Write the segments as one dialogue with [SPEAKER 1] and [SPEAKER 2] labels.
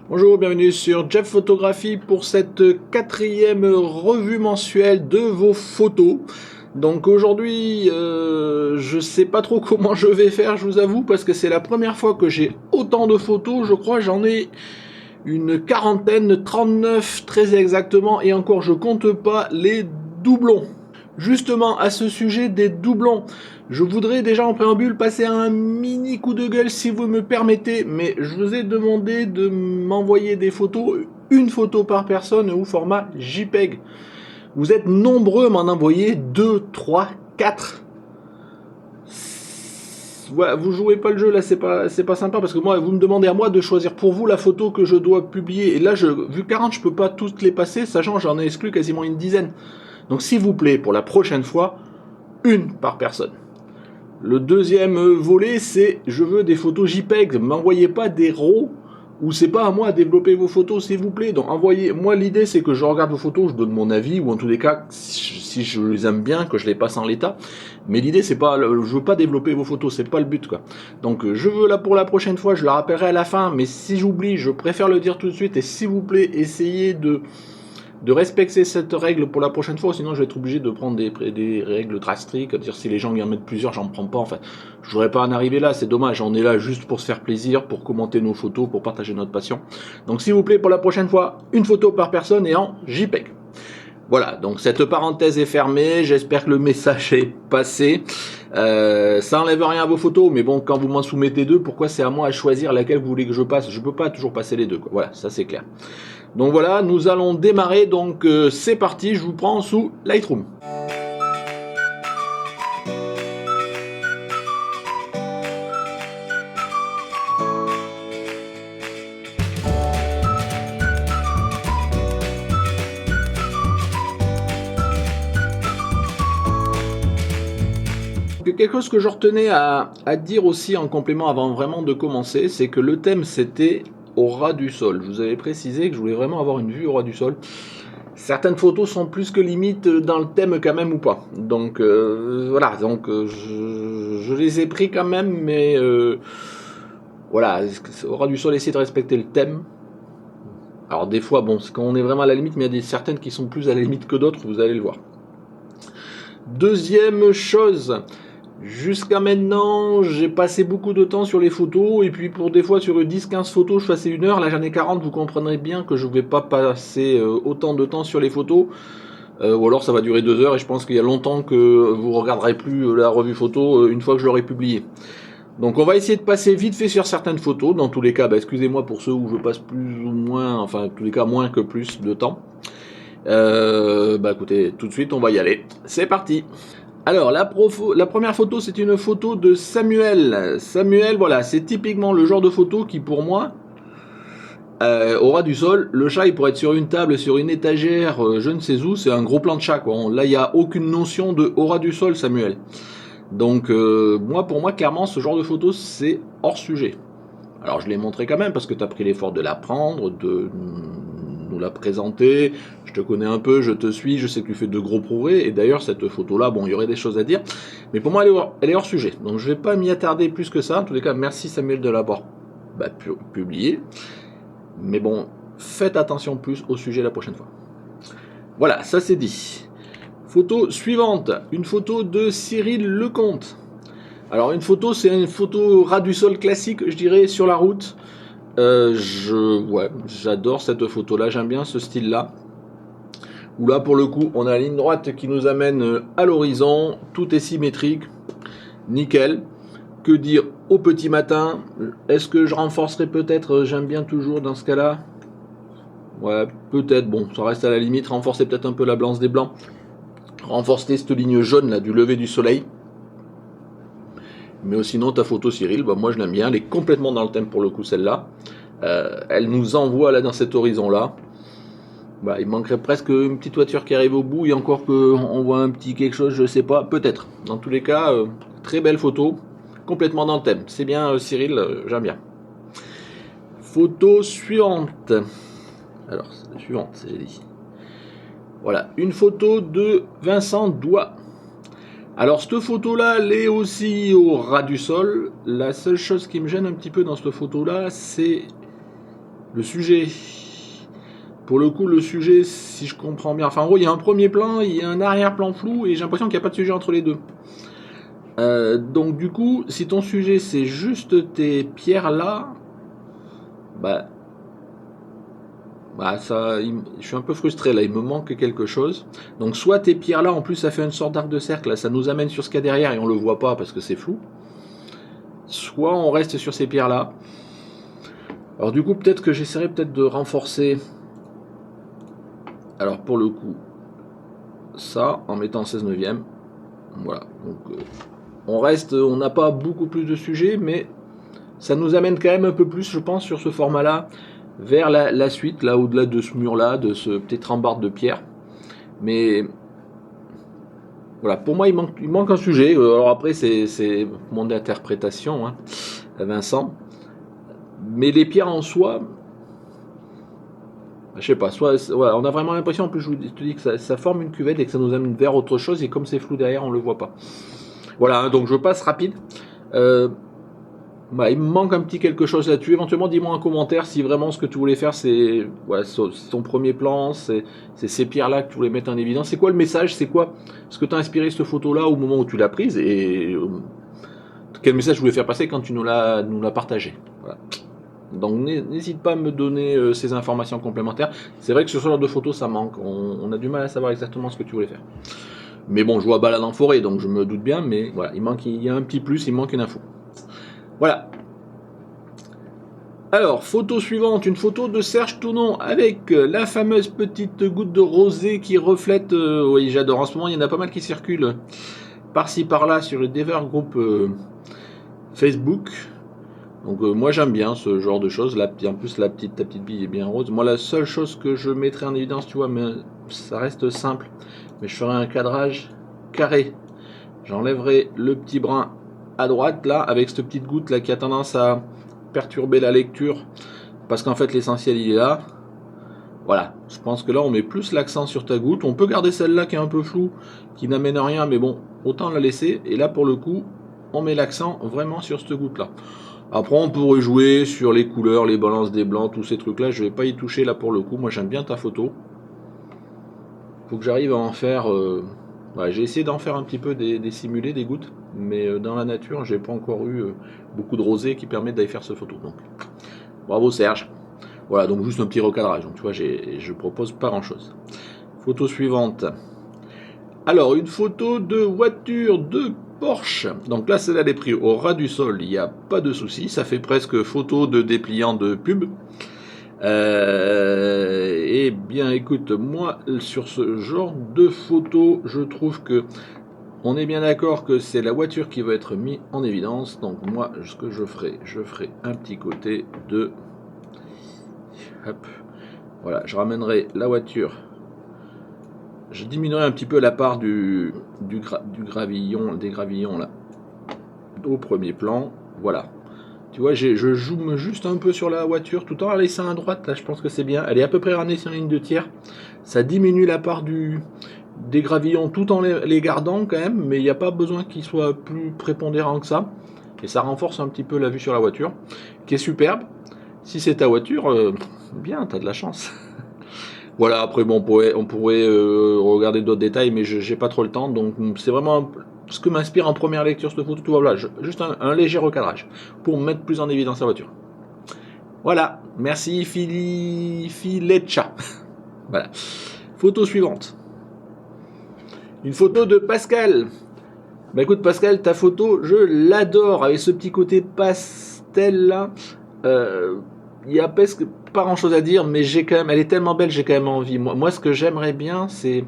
[SPEAKER 1] Bonjour, bienvenue sur Jeff Photographie pour cette quatrième revue mensuelle de vos photos. Donc aujourd'hui, je sais pas trop comment je vais faire, je vous avoue, parce que c'est la première fois que j'ai autant de photos. Je crois j'en ai une quarantaine, 39 très exactement, et encore je compte pas les doublons. Justement, à ce sujet des doublons, je voudrais déjà en préambule passer un mini coup de gueule si vous me permettez, mais je vous ai demandé de m'envoyer des photos, une photo par personne ou format JPEG. Vous êtes nombreux à m'en envoyer 2, 3, 4. Voilà, vous jouez pas le jeu là, c'est pas sympa parce que moi, vous me demandez à moi de choisir pour vous la photo que je dois publier. Et là, vu 40, je peux pas toutes les passer, sachant que j'en ai exclu quasiment une dizaine. Donc s'il vous plaît, pour la prochaine fois, une par personne. Le deuxième volet, c'est je veux des photos JPEG. M'envoyez pas des RAW ou c'est pas à moi à développer vos photos, s'il vous plaît. Donc envoyez. Moi, l'idée, c'est que je regarde vos photos, je donne mon avis ou en tous les cas, si je les aime bien, que je les passe en l'état. Mais l'idée, c'est pas, je veux pas développer vos photos, c'est pas le but, quoi. Donc je veux là pour la prochaine fois, je la rappellerai à la fin. Mais si j'oublie, je préfère le dire tout de suite. Et s'il vous plaît, essayez de respecter cette règle pour la prochaine fois, sinon je vais être obligé de prendre des règles drastiques, dire si les gens y en mettent plusieurs, j'en prends pas, enfin, je voudrais pas en arriver là, c'est dommage, on est là juste pour se faire plaisir, pour commenter nos photos, pour partager notre passion. Donc s'il vous plaît, pour la prochaine fois, une photo par personne et en JPEG. Voilà, donc cette parenthèse est fermée, j'espère que le message est passé. Ça enlève rien à vos photos, mais bon, quand vous m'en soumettez deux, pourquoi c'est à moi à choisir laquelle vous voulez que je passe? Je peux pas toujours passer les deux, quoi. Voilà, ça c'est clair. Donc voilà, nous allons démarrer, donc c'est parti, je vous prends sous Lightroom. Quelque chose que je retenais à dire aussi en complément avant vraiment de commencer, c'est que le thème c'était au ras du sol. Je vous avais précisé que je voulais vraiment avoir une vue au ras du sol. Certaines photos sont plus que limite dans le thème quand même ou pas. Donc voilà, donc je les ai pris quand même, mais voilà, au ras du sol, essayez de respecter le thème. Alors des fois, bon, quand on est vraiment à la limite, mais il y a certaines qui sont plus à la limite que d'autres, vous allez le voir. Deuxième chose, jusqu'à maintenant, j'ai passé beaucoup de temps sur les photos, et puis pour des fois sur 10-15 photos, je passais 1 heure, là j'en ai 40, vous comprendrez bien que je ne vais pas passer autant de temps sur les photos, ou alors ça va durer 2 heures, et je pense qu'il y a longtemps que vous ne regarderez plus la revue photo une fois que je l'aurai publiée. Donc on va essayer de passer vite fait sur certaines photos, dans tous les cas, excusez-moi pour ceux où je passe plus ou moins, enfin en tous les cas moins que plus de temps. Écoutez, tout de suite on va y aller, c'est parti. Alors la première photo, c'est une photo de Samuel. Samuel, voilà, c'est typiquement le genre de photo qui pour moi, au ras du sol, le chat il pourrait être sur une table, sur une étagère, je ne sais où, c'est un gros plan de chat, quoi. Là il n'y a aucune notion de au ras du sol, Samuel. Donc pour moi clairement ce genre de photo c'est hors sujet. Alors je l'ai montré quand même parce que tu as pris l'effort de la prendre, de nous la présenter, je te connais un peu, je te suis, je sais que tu fais de gros progrès, et d'ailleurs cette photo là, bon il y aurait des choses à dire, mais pour moi elle est hors sujet, donc je vais pas m'y attarder plus que ça. En tous les cas merci Samuel de l'avoir publié, mais bon faites attention plus au sujet la prochaine fois. Voilà, ça c'est dit. Photo suivante, une photo de Cyril Lecomte. Alors une photo, c'est une photo ras du sol classique, je dirais, sur la route. J'adore cette photo-là, j'aime bien ce style-là. Où là, pour le coup, on a la ligne droite qui nous amène à l'horizon, tout est symétrique, nickel. Que dire au petit matin? Est-ce que je renforcerai peut-être? J'aime bien toujours dans ce cas-là. Ouais, peut-être, bon, ça reste à la limite, renforcer peut-être un peu la blanche des blancs. Renforcer cette ligne jaune là du lever du soleil. Mais sinon ta photo Cyril, moi je l'aime bien, elle est complètement dans le thème pour le coup celle-là. Elle nous envoie là dans cet horizon là. Il manquerait presque une petite voiture qui arrive au bout, et encore qu'on voit un petit quelque chose, je sais pas, peut-être. Dans tous les cas, très belle photo, complètement dans le thème. C'est bien Cyril, j'aime bien. Photo suivante. Alors, la suivante, c'est dit. Voilà, une photo de Vincent Doigt. Alors cette photo là, elle est aussi au ras du sol. La seule chose qui me gêne un petit peu dans cette photo là, c'est Le sujet. Pour le coup, le sujet, si je comprends bien... Enfin, en gros, il y a un premier plan, il y a un arrière-plan flou, et j'ai l'impression qu'il n'y a pas de sujet entre les deux. Donc du coup, si ton sujet, c'est juste tes pierres là, bah ça, je suis un peu frustré là, il me manque quelque chose. Donc soit tes pierres là, en plus ça fait une sorte d'arc de cercle, là, ça nous amène sur ce qu'il y a derrière et on le voit pas parce que c'est flou. Soit on reste sur ces pierres là. Alors du coup peut-être que j'essaierai peut-être de renforcer. Alors pour le coup, ça en mettant 16 neuvième. Voilà. Donc on reste, on n'a pas beaucoup plus de sujets, mais ça nous amène quand même un peu plus, je pense, sur ce format là, vers la suite, là au-delà de ce mur là, de ce petit rambarde de pierre. Mais voilà, pour moi, il manque un sujet. Alors après, c'est mon interprétation, hein, Vincent. Mais les pierres en soi, je sais pas, voilà, on a vraiment l'impression, en plus, je te dis que ça forme une cuvette et que ça nous amène vers autre chose, et comme c'est flou derrière, on le voit pas. Voilà, hein, donc je passe rapide. Il me manque un petit quelque chose là-dessus. Éventuellement, dis-moi en commentaire si vraiment ce que tu voulais faire, c'est ton premier plan, c'est ces pierres-là que tu voulais mettre en évidence. C'est quoi le message? C'est quoi ce que t'as inspiré cette photo-là au moment où tu l'as prise? Et quel message je voulais faire passer quand tu nous l'as partagé? Voilà. Donc n'hésite pas à me donner ces informations complémentaires. C'est vrai que sur ce genre de photos, ça manque. On a du mal à savoir exactement ce que tu voulais faire. Mais bon, je vois balade en forêt, donc je me doute bien. Mais voilà, il y a un petit plus, il manque une info. Voilà. Alors, photo suivante, une photo de Serge Tounon avec la fameuse petite goutte de rosée qui reflète. Oui, j'adore. En ce moment, il y en a pas mal qui circulent par-ci par-là sur les divers groupes Facebook. Donc, moi, j'aime bien ce genre de choses. Là, en plus, ta petite bille est bien rose. Moi, la seule chose que je mettrais en évidence, tu vois, mais ça reste simple, mais je ferai un cadrage carré. J'enlèverai le petit brin à droite là avec cette petite goutte là qui a tendance à perturber la lecture parce qu'en fait l'essentiel il est là. Voilà, je pense que là on met plus l'accent sur ta goutte. On peut garder celle-là qui est un peu floue, qui n'amène rien, mais bon, autant la laisser. Et là pour le coup, on met l'accent vraiment sur cette goutte là. Après on pourrait jouer sur les couleurs, les balances des blancs, tous ces trucs là. Je vais pas y toucher là pour le coup. Moi j'aime bien ta photo. Faut que j'arrive à en faire. J'ai essayé d'en faire un petit peu des simulés, des gouttes, mais dans la nature, j'ai pas encore eu beaucoup de rosée qui permettent d'aller faire ce photo. Donc, bravo Serge. Voilà, donc juste un petit recadrage. Donc, tu vois, je propose pas grand chose. Photo suivante. Alors, une photo de voiture de Porsche. Donc là, celle-là, elle est prise au ras du sol. Il n'y a pas de souci. Ça fait presque photo de dépliant de pub. Eh bien, écoute, moi, sur ce genre de photo, je trouve que on est bien d'accord que c'est la voiture qui va être mise en évidence. Donc moi, ce que je ferai un petit côté de... Hop. Voilà, je ramènerai la voiture. Je diminuerai un petit peu la part du gravillon, des gravillons là, au premier plan. Voilà. Tu vois, je zoome juste un peu sur la voiture tout en la laissant à droite. Là, je pense que c'est bien. Elle est à peu près ramenée sur une ligne de tiers. Ça diminue la part des gravillons tout en les gardant quand même, mais il n'y a pas besoin qu'ils soient plus prépondérants que ça. Et ça renforce un petit peu la vue sur la voiture, qui est superbe. Si c'est ta voiture, bien, t'as de la chance. Voilà, après bon, on pourrait regarder d'autres détails, mais j'ai pas trop le temps, donc c'est vraiment ce que m'inspire en première lecture cette photo. Tu vois, voilà, juste un léger recadrage pour mettre plus en évidence la voiture. Voilà, merci Filetcha. Voilà. Photo suivante. Une photo de Pascal. Bah écoute Pascal, ta photo, je l'adore, avec ce petit côté pastel là. Il y a presque pas grand chose à dire, mais elle est tellement belle, j'ai quand même envie. Moi ce que j'aimerais bien, c'est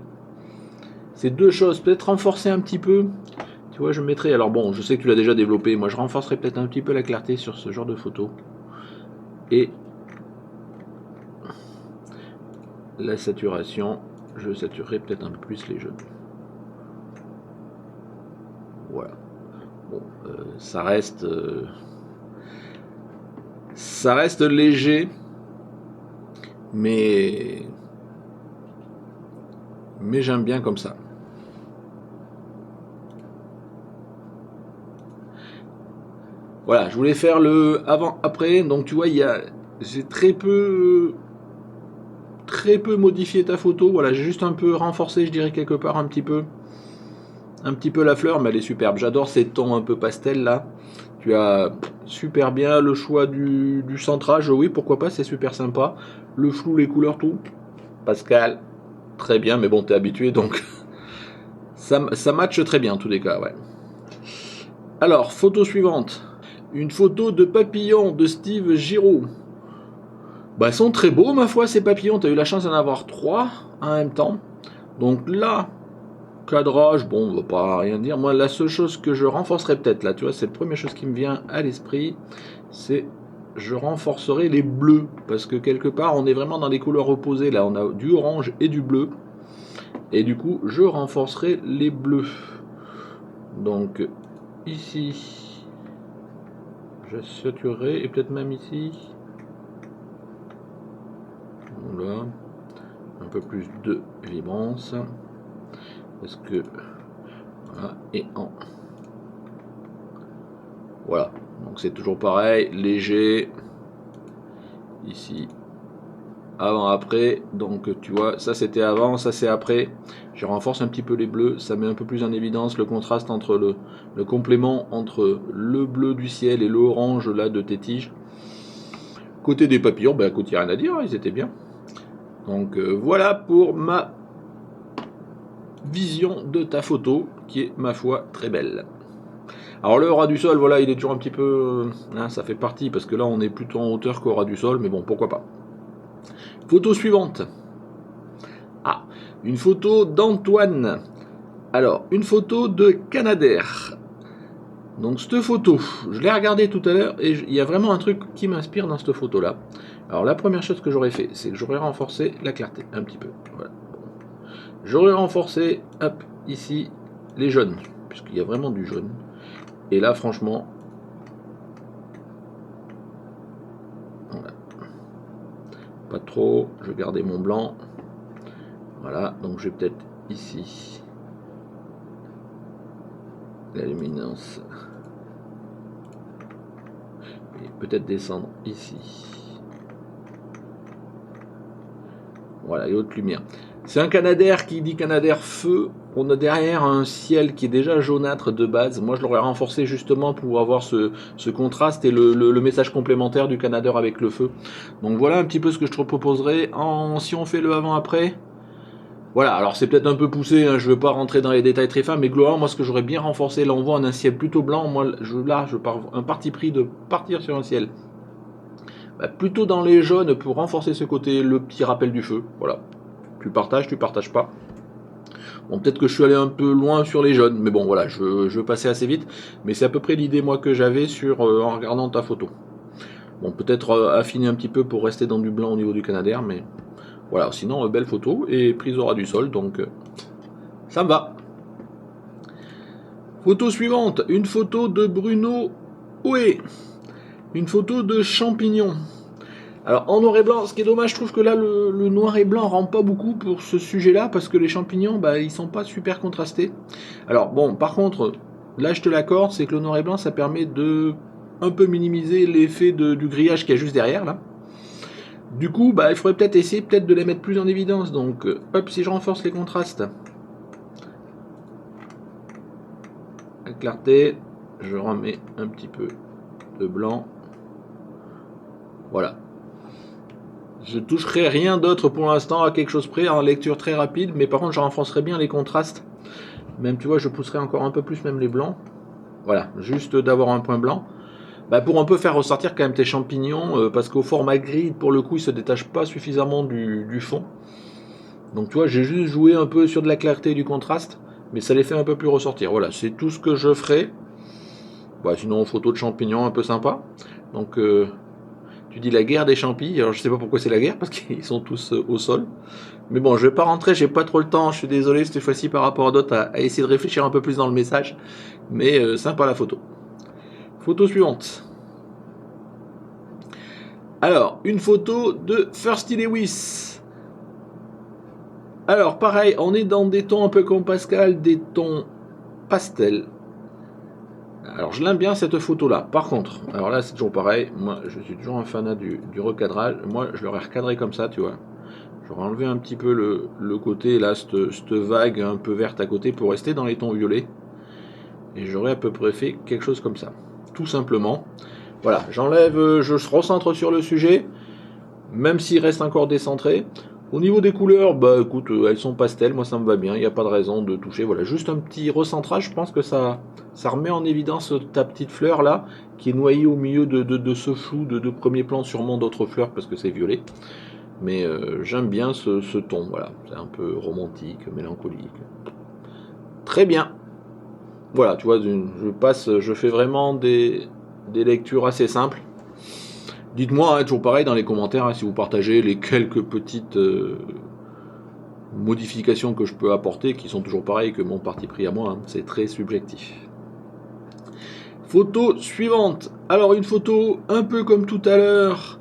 [SPEAKER 1] deux choses. Peut-être renforcer un petit peu. Tu vois, je mettrais. Alors bon, je sais que tu l'as déjà développé. Moi, je renforcerai peut-être un petit peu la clarté sur ce genre de photo. Et la saturation, je saturerai peut-être un peu plus les jeux. Voilà. Bon, ça reste léger, mais j'aime bien comme ça. Voilà, je voulais faire le avant-après. Donc tu vois, il y a j'ai très peu modifié ta photo. Voilà, j'ai juste un peu renforcé, je dirais quelque part un petit peu la fleur, mais elle est superbe. J'adore ces tons un peu pastel là. Tu as super bien le choix du centrage, oui, pourquoi pas, c'est super sympa. Le flou, les couleurs, tout. Pascal, très bien, mais bon, t'es habitué, donc ça matche très bien en tous les cas, ouais. Alors, photo suivante. Une photo de papillon de Steve Giraud. Bah, ils sont très beaux, ma foi, ces papillons. T'as eu la chance d'en avoir 3 en même temps. Donc là, cadrage, bon, on va pas rien dire. Moi, la seule chose que je renforcerai peut-être là, tu vois, c'est la première chose qui me vient à l'esprit, c'est je renforcerai les bleus. Parce que quelque part, on est vraiment dans les couleurs opposées. Là, on a du orange et du bleu. Et du coup, je renforcerai les bleus. Donc, ici, je saturerai, et peut-être même ici. Voilà. Un peu plus de vibrance. Parce que voilà, et en voilà, donc c'est toujours pareil, léger ici, avant après, donc tu vois, ça c'était avant, ça c'est après. Je renforce un petit peu les bleus, ça met un peu plus en évidence le contraste entre le complément entre le bleu du ciel et l'orange là de tes tiges. Côté des papillons, ben écoute, il n'y a rien à dire, ils étaient bien. Donc voilà pour ma vision de ta photo, qui est ma foi très belle. Alors le ras du sol, voilà, il est toujours un petit peu... hein, ça fait partie, parce que là on est plutôt en hauteur qu'au ras du sol, mais bon, pourquoi pas. Photo suivante. Ah, une photo d'Antoine. Alors, une photo de Canadair. Donc cette photo, je l'ai regardée tout à l'heure, et il y a vraiment un truc qui m'inspire dans cette photo-là. Alors la première chose que j'aurais fait, c'est que j'aurais renforcé la clarté, un petit peu. Voilà. J'aurais renforcé, hop, ici, les jaunes, puisqu'il y a vraiment du jaune. Et là, franchement, voilà. Pas trop, je gardais mon blanc. Voilà, donc je vais peut-être ici la luminance et peut-être descendre ici. Voilà, et haute lumière. C'est un Canadair qui dit Canadair feu. On a derrière un ciel qui est déjà jaunâtre de base. Moi, je l'aurais renforcé justement pour avoir ce contraste et le message complémentaire du Canadair avec le feu. Donc voilà un petit peu ce que je te proposerai. Si on fait le avant-après, voilà, alors c'est peut-être un peu poussé, hein, je ne veux pas rentrer dans les détails très fins, mais globalement, moi ce que j'aurais bien renforcé, là on voit un ciel plutôt blanc, moi je pars un parti pris de partir sur un ciel plutôt dans les jaunes pour renforcer ce côté, le petit rappel du feu, voilà. Tu partages pas. Bon, peut-être que je suis allé un peu loin sur les jaunes, mais bon voilà, je veux passer assez vite, mais c'est à peu près l'idée moi que j'avais en regardant ta photo. Bon, peut-être affiner un petit peu pour rester dans du blanc au niveau du Canadair, mais voilà, sinon belle photo et prise au ras du sol, donc ça me va. Photo suivante, une photo de Bruno Oé. Une photo de champignons. Alors en noir et blanc, ce qui est dommage, je trouve que là le noir et blanc rend pas beaucoup pour ce sujet-là, parce que les champignons, ils sont pas super contrastés. Alors bon, par contre, là je te l'accorde, c'est que le noir et blanc, ça permet de un peu minimiser l'effet du grillage qu'il y a juste derrière là. Du coup, il faudrait peut-être essayer de les mettre plus en évidence. Donc hop, si je renforce les contrastes, la clarté, je remets un petit peu de blanc. Voilà. Je toucherai rien d'autre pour l'instant à quelque chose près en lecture très rapide, mais par contre je renforcerai bien les contrastes. Même tu vois, je pousserai encore un peu plus même les blancs. Voilà, juste d'avoir un point blanc. Pour un peu faire ressortir quand même tes champignons, parce qu'au format gris, pour le coup, ils se détachent pas suffisamment du fond. Donc tu vois, j'ai juste joué un peu sur de la clarté et du contraste, mais ça les fait un peu plus ressortir. Voilà, c'est tout ce que je ferai. Sinon, photo de champignons un peu sympa. Donc tu dis la guerre des champis. Alors je sais pas pourquoi c'est la guerre, parce qu'ils sont tous au sol. Mais bon, je vais pas rentrer, j'ai pas trop le temps. Je suis désolé cette fois-ci par rapport à d'autres à essayer de réfléchir un peu plus dans le message. Mais sympa la photo. Photo suivante. Alors, une photo de Thirsty Lewis. Alors, pareil, on est dans des tons un peu comme Pascal, des tons pastels. Alors je l'aime bien cette photo là. Par contre, alors là c'est toujours pareil, moi je suis toujours un fanat du recadrage. Moi je l'aurais recadré comme ça, tu vois. J'aurais enlevé un petit peu le côté là, cette vague un peu verte à côté pour rester dans les tons violets. Et j'aurais à peu près fait quelque chose comme ça. Tout simplement. Voilà, j'enlève, je recentre sur le sujet, même s'il reste encore décentré. Au niveau des couleurs, bah écoute, elles sont pastel, moi ça me va bien, il n'y a pas de raison de toucher. Voilà, juste un petit recentrage, je pense que ça remet en évidence ta petite fleur là, qui est noyée au milieu de ce flou de premier plan, sûrement d'autres fleurs parce que c'est violet. Mais j'aime bien ce ton, voilà, c'est un peu romantique, mélancolique. Très bien. Voilà, tu vois, je fais vraiment des lectures assez simples. Dites-moi, hein, toujours pareil dans les commentaires, hein, si vous partagez les quelques petites modifications que je peux apporter, qui sont toujours pareilles que mon parti pris à moi, hein, c'est très subjectif. Photo suivante. Alors une photo un peu comme tout à l'heure,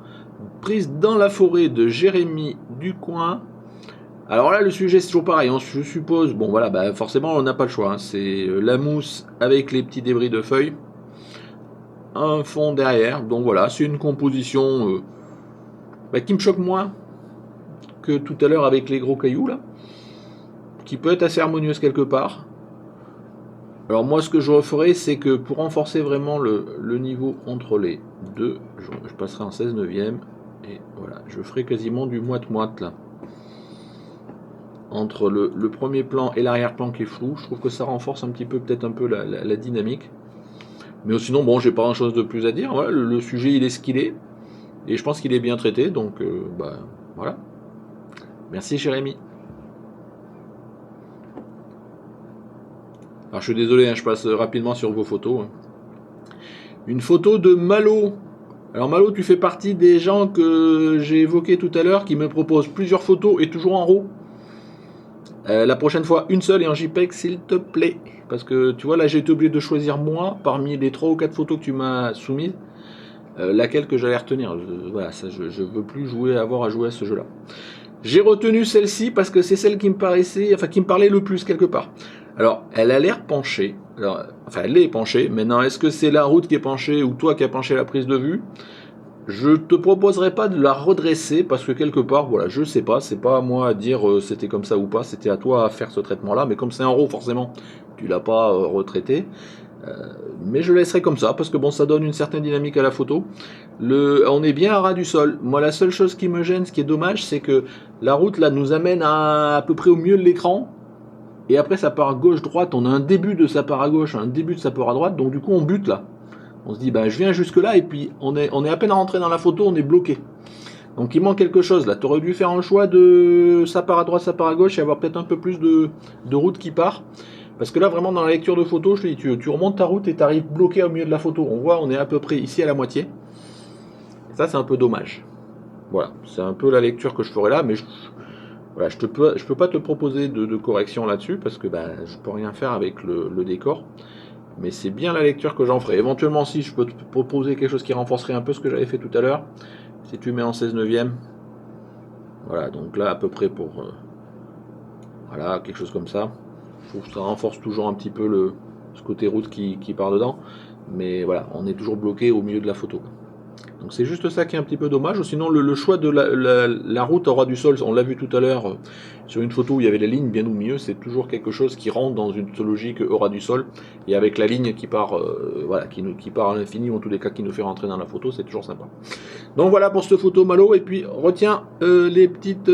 [SPEAKER 1] prise dans la forêt de Jérémy Ducoin. Alors là, le sujet c'est toujours pareil, hein, je suppose. Bon voilà, bah forcément on n'a pas le choix. Hein, c'est la mousse avec les petits débris de feuilles, un fond derrière. Donc voilà, c'est une composition qui me choque moins que tout à l'heure avec les gros cailloux là, qui peut être assez harmonieuse quelque part. Alors moi ce que je referai c'est que pour renforcer vraiment le niveau entre les deux, je passerai en 16 neuvième et voilà, je ferai quasiment du moite-moite là. Entre le premier plan et l'arrière-plan qui est flou, je trouve que ça renforce un petit peu peut-être un peu la dynamique. Mais sinon bon, j'ai pas grand chose de plus à dire, voilà, le sujet il est ce qu'il est, et je pense qu'il est bien traité, donc voilà. Merci Jérémy. Alors je suis désolé, hein, je passe rapidement sur vos photos. Hein. Une photo de Malo. Alors Malo, tu fais partie des gens que j'ai évoqués tout à l'heure qui me proposent plusieurs photos et toujours en RAW. La prochaine fois, une seule et en JPEG, s'il te plaît. Parce que tu vois, là j'ai été obligé de choisir moi, parmi les 3 ou 4 photos que tu m'as soumises, laquelle que j'allais retenir. Voilà, ça, je veux plus avoir à jouer à ce jeu-là. J'ai retenu celle-ci parce que c'est celle qui me parlait le plus quelque part. Alors, elle a l'air penchée. Alors, elle est penchée. Maintenant, est-ce que c'est la route qui est penchée ou toi qui as penché la prise de vue? Je te proposerai pas de la redresser parce que quelque part, voilà, je sais pas. C'est pas à moi à dire c'était comme ça ou pas. C'était à toi à faire ce traitement-là. Mais comme c'est un RAW, forcément, tu l'as pas retraité. Mais je laisserai comme ça parce que bon, ça donne une certaine dynamique à la photo. On est bien à ras du sol. Moi, la seule chose qui me gêne, ce qui est dommage, c'est que la route là nous amène à peu près au milieu de l'écran. Et après, ça part à gauche-droite. On a un début de ça part à gauche, un début de ça part à droite. Donc du coup, on bute là. On se dit, je viens jusque là et puis on est à peine rentré dans la photo, on est bloqué. Donc il manque quelque chose là. Tu aurais dû faire un choix de ça part à droite, ça part à gauche et avoir peut-être un peu plus de route qui part. Parce que là, vraiment, dans la lecture de photo, je te dis, tu remontes ta route et tu arrives bloqué au milieu de la photo. On voit, on est à peu près ici à la moitié. Et ça, c'est un peu dommage. Voilà, c'est un peu la lecture que je ferai là, mais je peux pas te proposer de correction là-dessus, parce que je peux rien faire avec le décor. Mais c'est bien la lecture que j'en ferai. Éventuellement, si je peux te proposer quelque chose qui renforcerait un peu ce que j'avais fait tout à l'heure, si tu mets en 16 neuvième. Voilà, donc là, à peu près pour... voilà, quelque chose comme ça. Je trouve que ça renforce toujours un petit peu ce côté route qui part dedans. Mais voilà, on est toujours bloqué au milieu de la photo. Donc c'est juste ça qui est un petit peu dommage. Sinon, le choix de la route au ras du sol, on l'a vu tout à l'heure sur une photo où il y avait la ligne bien au milieu, c'est toujours quelque chose qui rentre dans une logique au ras du sol. Et avec la ligne qui part, qui part à l'infini, ou en tous les cas qui nous fait rentrer dans la photo, c'est toujours sympa. Donc voilà pour cette photo Malo. Et puis retiens les petites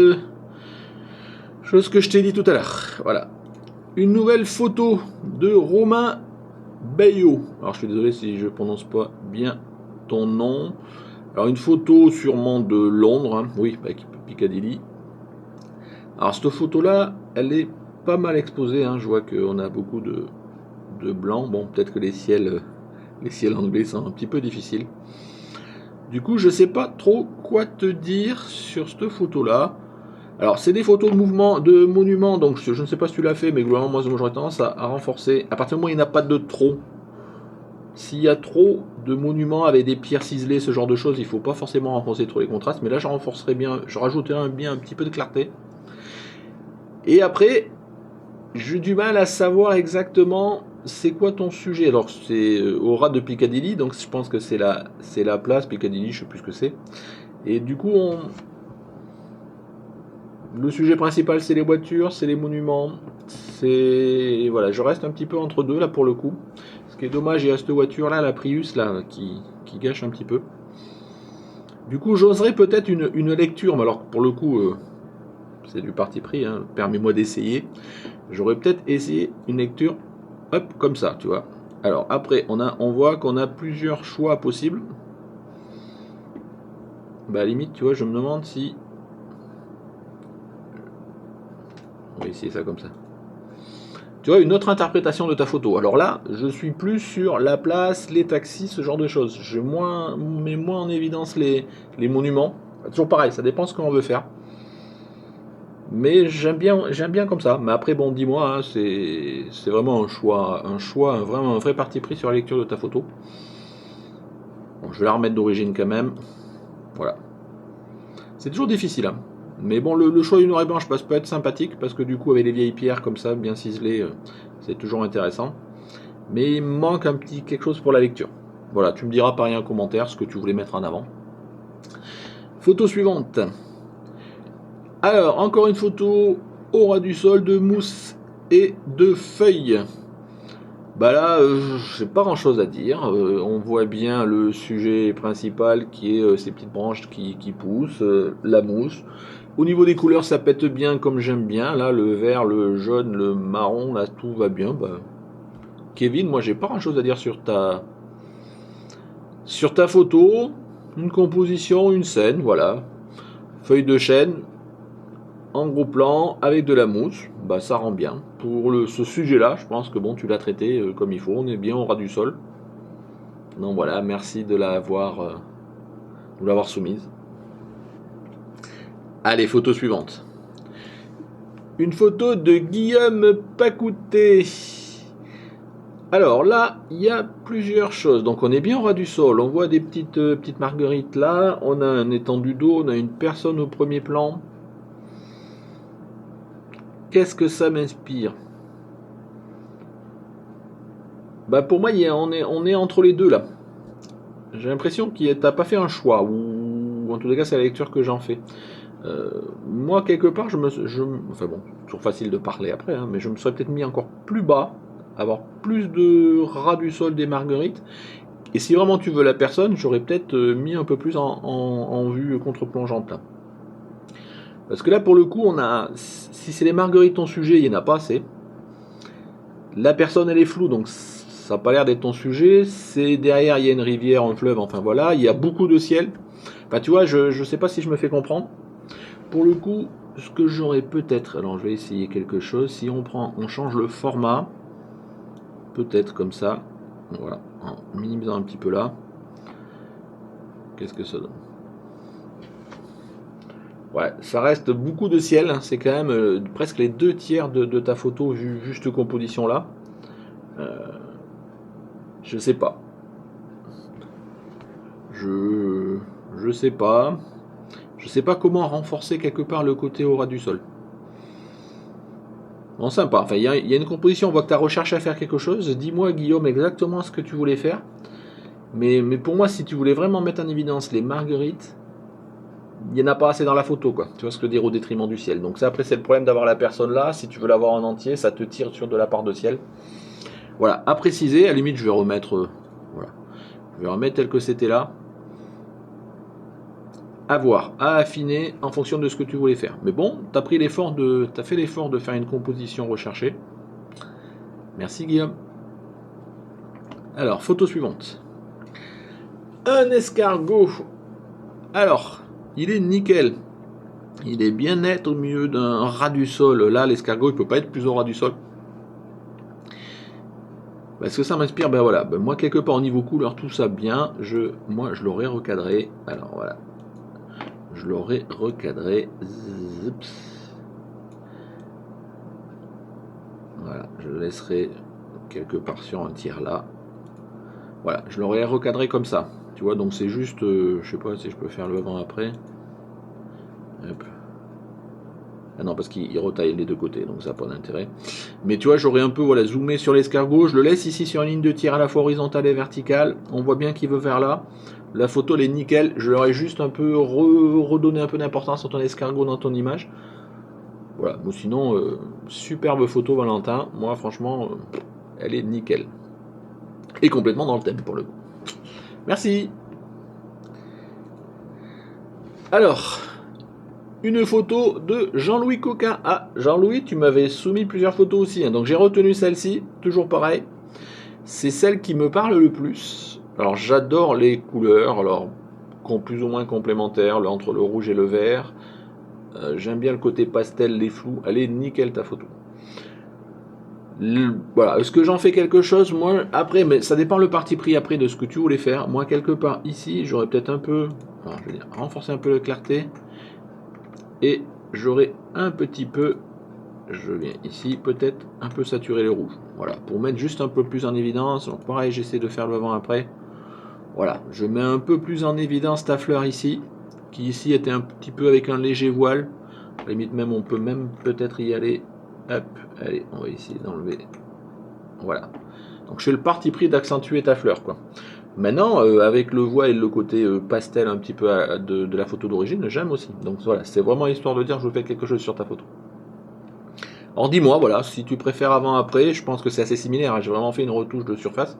[SPEAKER 1] choses que je t'ai dit tout à l'heure. Voilà. Une nouvelle photo de Romain Bayot. Alors je suis désolé si je prononce pas bien ton nom. Alors une photo sûrement de Londres, hein. Oui, Piccadilly. Alors cette photo là, elle est pas mal exposée, hein. Je vois qu'on a beaucoup de blanc. Bon, peut-être que les ciels anglais sont un petit peu difficiles. Du coup, je sais pas trop quoi te dire sur cette photo là. Alors, c'est des photos de mouvements, de monuments, donc je ne sais pas si tu l'as fait, mais globalement, moi j'aurais tendance à renforcer. À partir du moment où il n'y en a pas de trop, s'il y a trop de monuments avec des pierres ciselées, ce genre de choses, il ne faut pas forcément renforcer trop les contrastes, mais là je renforcerai bien, je rajouterai bien un petit peu de clarté. Et après, j'ai du mal à savoir exactement c'est quoi ton sujet? Alors, c'est au ras de Piccadilly, donc je pense que c'est la place Piccadilly, je sais plus ce que c'est. Et du coup, le sujet principal, c'est les voitures, c'est les monuments. Voilà, je reste un petit peu entre deux là pour le coup. Ce qui est dommage, il y a cette voiture là, la Prius là, qui gâche un petit peu. Du coup, j'oserais peut-être une lecture, mais alors pour le coup, c'est du parti pris, hein, permets-moi d'essayer. J'aurais peut-être essayé une lecture, hop, comme ça, tu vois. Alors après, on voit qu'on a plusieurs choix possibles. Bah à la limite, tu vois, je me demande si... On va essayer ça comme ça. Tu vois, une autre interprétation de ta photo. Alors là, je suis plus sur la place, les taxis, ce genre de choses. Je mets moins en évidence les monuments. Toujours pareil, ça dépend ce qu'on veut faire. Mais j'aime bien comme ça. Mais après, bon, dis-moi, hein, c'est vraiment vraiment un vrai parti pris sur la lecture de ta photo. Bon, je vais la remettre d'origine quand même. Voilà. C'est toujours difficile, hein. Mais bon, le choix du noir et blanc, je pense, peut être sympathique parce que du coup, avec les vieilles pierres comme ça, bien ciselées, c'est toujours intéressant. Mais il manque un petit quelque chose pour la lecture. Voilà, tu me diras par un commentaire ce que tu voulais mettre en avant. Photo suivante. Alors, encore une photo au ras du sol de mousse et de feuilles. Bah là, j'ai pas grand chose à dire. On voit bien le sujet principal qui est ces petites branches qui poussent, la mousse. Au niveau des couleurs, ça pète bien comme j'aime bien. Là, le vert, le jaune, le marron, là, tout va bien. Bah, Kevin, moi, j'ai pas grand chose à dire sur ta photo. Une composition, une scène, voilà. Feuille de chêne, en gros plan, avec de la mousse, bah ça rend bien. Pour ce sujet-là, je pense que bon, tu l'as traité comme il faut. On est bien au ras du sol. Donc voilà, merci de l'avoir soumise. Allez, photo suivante. Une photo de Guillaume Pacouté. Alors là, il y a plusieurs choses. Donc on est bien au ras du sol. On voit des petites marguerites là. On a un étendu d'eau. On a une personne au premier plan. Qu'est-ce que ça m'inspire? Bah pour moi, on est entre les deux là. J'ai l'impression que t'as pas fait un choix, ou en tous les cas c'est la lecture que j'en fais. Moi quelque part enfin bon, toujours facile de parler après, hein, mais je me serais peut-être mis encore plus bas, avoir plus de ras du sol des marguerites. Et si vraiment tu veux la personne, j'aurais peut-être mis un peu plus en vue contre-plongeante là. Parce que là pour le coup si c'est les marguerites ton sujet, il n'y en a pas assez. La personne elle est floue, donc ça n'a pas l'air d'être ton sujet. C'est derrière il y a une rivière, un fleuve, enfin voilà, il y a beaucoup de ciel. Enfin tu vois, je sais pas si je me fais comprendre. Pour le coup, ce que j'aurais peut-être, alors je vais essayer quelque chose. Si on change le format, peut-être comme ça, voilà, en minimisant un petit peu là. Qu'est-ce que ça donne? Ouais, ça reste beaucoup de ciel, hein, c'est quand même presque les 2 tiers de ta photo vue juste composition là. Je sais pas. Je je sais pas. Je sais pas comment renforcer quelque part le côté au ras du sol. Bon, sympa. Enfin, il y a une composition, on voit que tu as recherché à faire quelque chose. Dis-moi, Guillaume, exactement ce que tu voulais faire. Mais pour moi, si tu voulais vraiment mettre en évidence les marguerites, il n'y en a pas assez dans la photo, quoi. Tu vois ce que je veux dire, au détriment du ciel. Donc ça, après, c'est le problème d'avoir la personne là. Si tu veux l'avoir en entier, ça te tire sur de la part de ciel. Voilà, à préciser. À la limite, je vais remettre... voilà. Je vais remettre tel que c'était là. À voir, à affiner en fonction de ce que tu voulais faire. Mais bon, t'as fait l'effort de faire une composition recherchée. Merci Guillaume. Alors, photo suivante. Un escargot. Alors, il est nickel. Il est bien net au milieu d'un ras du sol. Là, l'escargot, il peut pas être plus au ras du sol. Parce que ça m'inspire, ben voilà. Ben moi, quelque part, au niveau couleur, tout ça bien. Moi, je l'aurais recadré. Alors, voilà. Je l'aurais recadré. Zips. Voilà, je le laisserai quelque part sur un tiers là. Voilà, je l'aurais recadré comme ça. Tu vois, donc c'est juste, je sais pas si je peux faire le avant après. Hop. Ah non, parce qu'il retaille les deux côtés, donc ça n'a pas d'intérêt. Mais tu vois, j'aurais un peu voilà, zoomé sur l'escargot. Je le laisse ici sur une ligne de tir à la fois horizontale et verticale. On voit bien qu'il veut vers là. La photo, elle est nickel. Je leur ai juste un peu redonné un peu d'importance à ton escargot dans ton image. Voilà, mais sinon, superbe photo, Valentin. Moi, franchement, elle est nickel. Et complètement dans le thème, pour le coup. Merci. Alors, une photo de Jean-Louis Coquin. Ah, Jean-Louis, tu m'avais soumis plusieurs photos aussi, hein, donc j'ai retenu celle-ci, toujours pareil. C'est celle qui me parle le plus. Alors j'adore les couleurs, alors plus ou moins complémentaires, entre le rouge et le vert. J'aime bien le côté pastel, les flous. Elle est nickel ta photo. Voilà, est-ce que j'en fais quelque chose moi après, mais ça dépend le parti pris après de ce que tu voulais faire. Moi quelque part ici, j'aurais peut-être un peu, alors, je vais dire, renforcer un peu la clarté. Et j'aurai un petit peu, je viens ici, peut-être un peu saturer les rouges. Voilà, pour mettre juste un peu plus en évidence. Donc pareil, j'essaie de faire le avant-après. Voilà, je mets un peu plus en évidence ta fleur ici, qui ici était un petit peu avec un léger voile. À la limite même, on peut même peut-être y aller. Hop, allez, on va essayer d'enlever. Voilà. Donc je fais le parti pris d'accentuer ta fleur, quoi. Maintenant, avec le voile et le côté pastel un petit peu de la photo d'origine, j'aime aussi. Donc voilà, c'est vraiment histoire de dire je fais quelque chose sur ta photo. Alors dis-moi, voilà, si tu préfères avant-après, je pense que c'est assez similaire. Hein, j'ai vraiment fait une retouche de surface.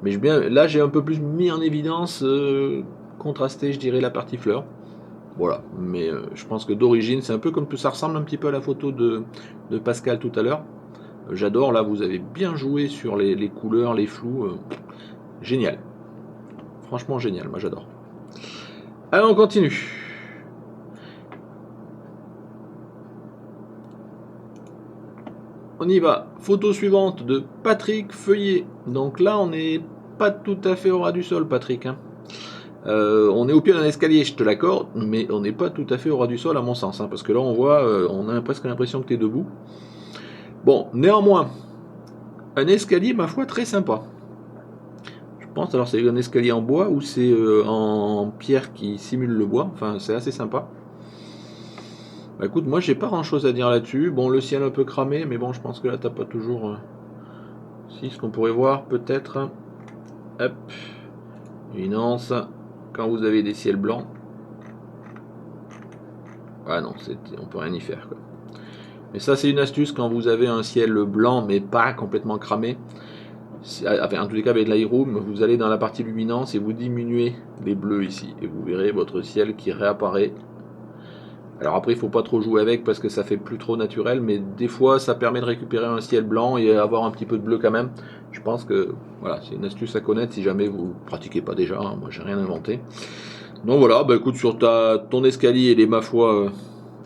[SPEAKER 1] Mais là, j'ai un peu plus mis en évidence, contrasté, je dirais, la partie fleur. Voilà, mais je pense que d'origine, c'est un peu comme ça ressemble un petit peu à la photo de Pascal tout à l'heure. J'adore, là, vous avez bien joué sur les couleurs, les flous. Génial. Franchement génial, moi j'adore. Allez, on continue. On y va. Photo suivante de Patrick Feuillet. Donc là, on n'est pas tout à fait au ras du sol, Patrick. Hein. On est au pied d'un escalier, je te l'accorde, mais on n'est pas tout à fait au ras du sol, à mon sens. Hein, parce que là, on voit, on a presque l'impression que tu es debout. Bon, néanmoins, un escalier, ma foi, très sympa. Je pense, alors c'est un escalier en bois ou c'est en pierre qui simule le bois. Enfin, c'est assez sympa. Bah écoute, moi j'ai pas grand chose à dire là-dessus. Bon, le ciel un peu cramé, mais bon, je pense que là t'as pas toujours. Si, ce qu'on pourrait voir peut-être. Hop. Évidence. Quand vous avez des ciels blancs. Ah non, on peut rien y faire quoi. Mais ça, c'est une astuce quand vous avez un ciel blanc, mais pas complètement cramé. Enfin, en tous les cas, avec de Lightroom, vous allez dans la partie luminance et vous diminuez les bleus ici. Et vous verrez votre ciel qui réapparaît. Alors après, il ne faut pas trop jouer avec parce que ça fait plus trop naturel, mais des fois, ça permet de récupérer un ciel blanc et avoir un petit peu de bleu quand même. Je pense que voilà, c'est une astuce à connaître si jamais vous ne pratiquez pas déjà. Hein, moi, j'ai rien inventé. Donc voilà, bah écoute, sur ton escalier, il est ma foi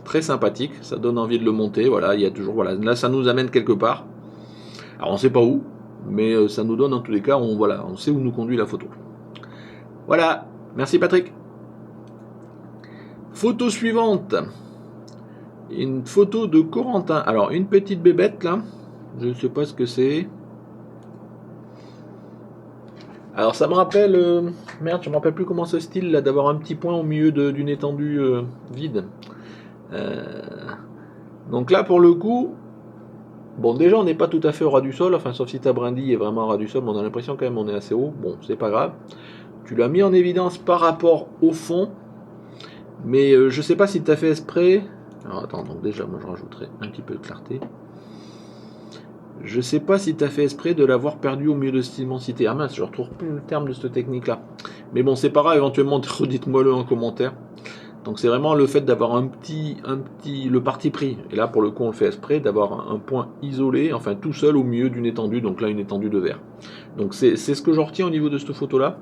[SPEAKER 1] très sympathique. Ça donne envie de le monter. Voilà, il y a toujours voilà, là, ça nous amène quelque part. Alors on ne sait pas où, mais ça nous donne en tous les cas, on sait où nous conduit la photo. Voilà, merci Patrick. Photo suivante. Une photo de Corentin. Alors, une petite bébête là. Je ne sais pas ce que c'est. Alors, ça me rappelle. Merde, je me rappelle plus comment ce style là, d'avoir un petit point au milieu d'une étendue vide. Donc là, pour le coup. Bon, déjà, on n'est pas tout à fait au ras du sol. Enfin, sauf si ta brindille est vraiment au ras du sol. Mais on a l'impression quand même on est assez haut. Bon, c'est pas grave. Tu l'as mis en évidence par rapport au fond. Mais je sais pas si tu as fait exprès. Alors attends, donc déjà, moi je rajouterai un petit peu de clarté. Je sais pas si tu as fait exprès de l'avoir perdu au milieu de cette immensité. Ah mince, je retrouve plus le terme de cette technique-là. Mais bon, c'est pas grave, éventuellement, redites-moi-le en commentaire. Donc c'est vraiment le fait d'avoir le parti pris. Et là, pour le coup, on le fait exprès, d'avoir un point isolé, enfin tout seul au milieu d'une étendue. Donc là, une étendue de verre. Donc c'est ce que je retiens au niveau de cette photo-là.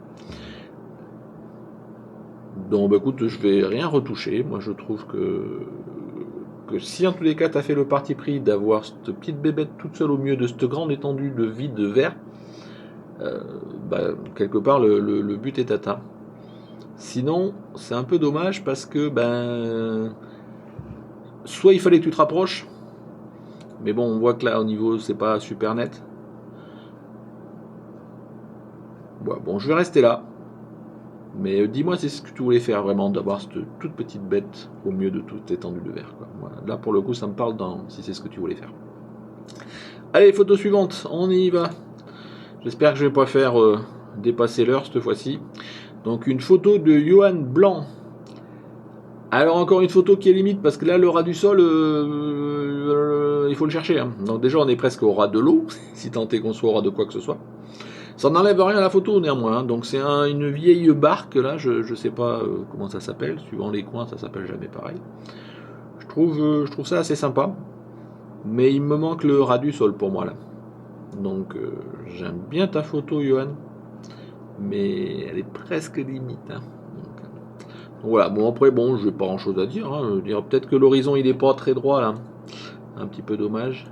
[SPEAKER 1] Donc bah écoute, je vais rien retoucher. Moi, je trouve que si en tous les cas tu as fait le parti pris d'avoir cette petite bébête toute seule au milieu de cette grande étendue de vide vert, quelque part le but est atteint. Sinon, c'est un peu dommage parce que soit il fallait que tu te rapproches, mais bon, on voit que là au niveau c'est pas super net. Ouais, bon, je vais rester là. Mais dis-moi, c'est ce que tu voulais faire vraiment, d'avoir cette toute petite bête au milieu de toute l'étendue de verre, quoi. Voilà. Là, pour le coup, ça me parle si c'est ce que tu voulais faire. Allez, photo suivante, on y va. J'espère que je vais pas faire dépasser l'heure cette fois-ci. Donc une photo de Johan Blanc. Alors encore une photo qui est limite parce que là le ras du sol, il faut le chercher. Hein. Donc déjà on est presque au ras de l'eau, si tant est qu'on soit au ras de quoi que ce soit. Ça n'enlève rien à la photo néanmoins. Hein. Donc c'est une vieille barque là, je sais pas comment ça s'appelle. Suivant les coins ça s'appelle jamais pareil. Je trouve ça assez sympa. Mais il me manque le ras du sol pour moi là. Donc j'aime bien ta photo Johan. Mais elle est presque limite. Hein. Donc, voilà, bon après bon, je n'ai pas grand chose à dire. Hein. Dire peut-être que l'horizon il est pas très droit là. Un petit peu dommage.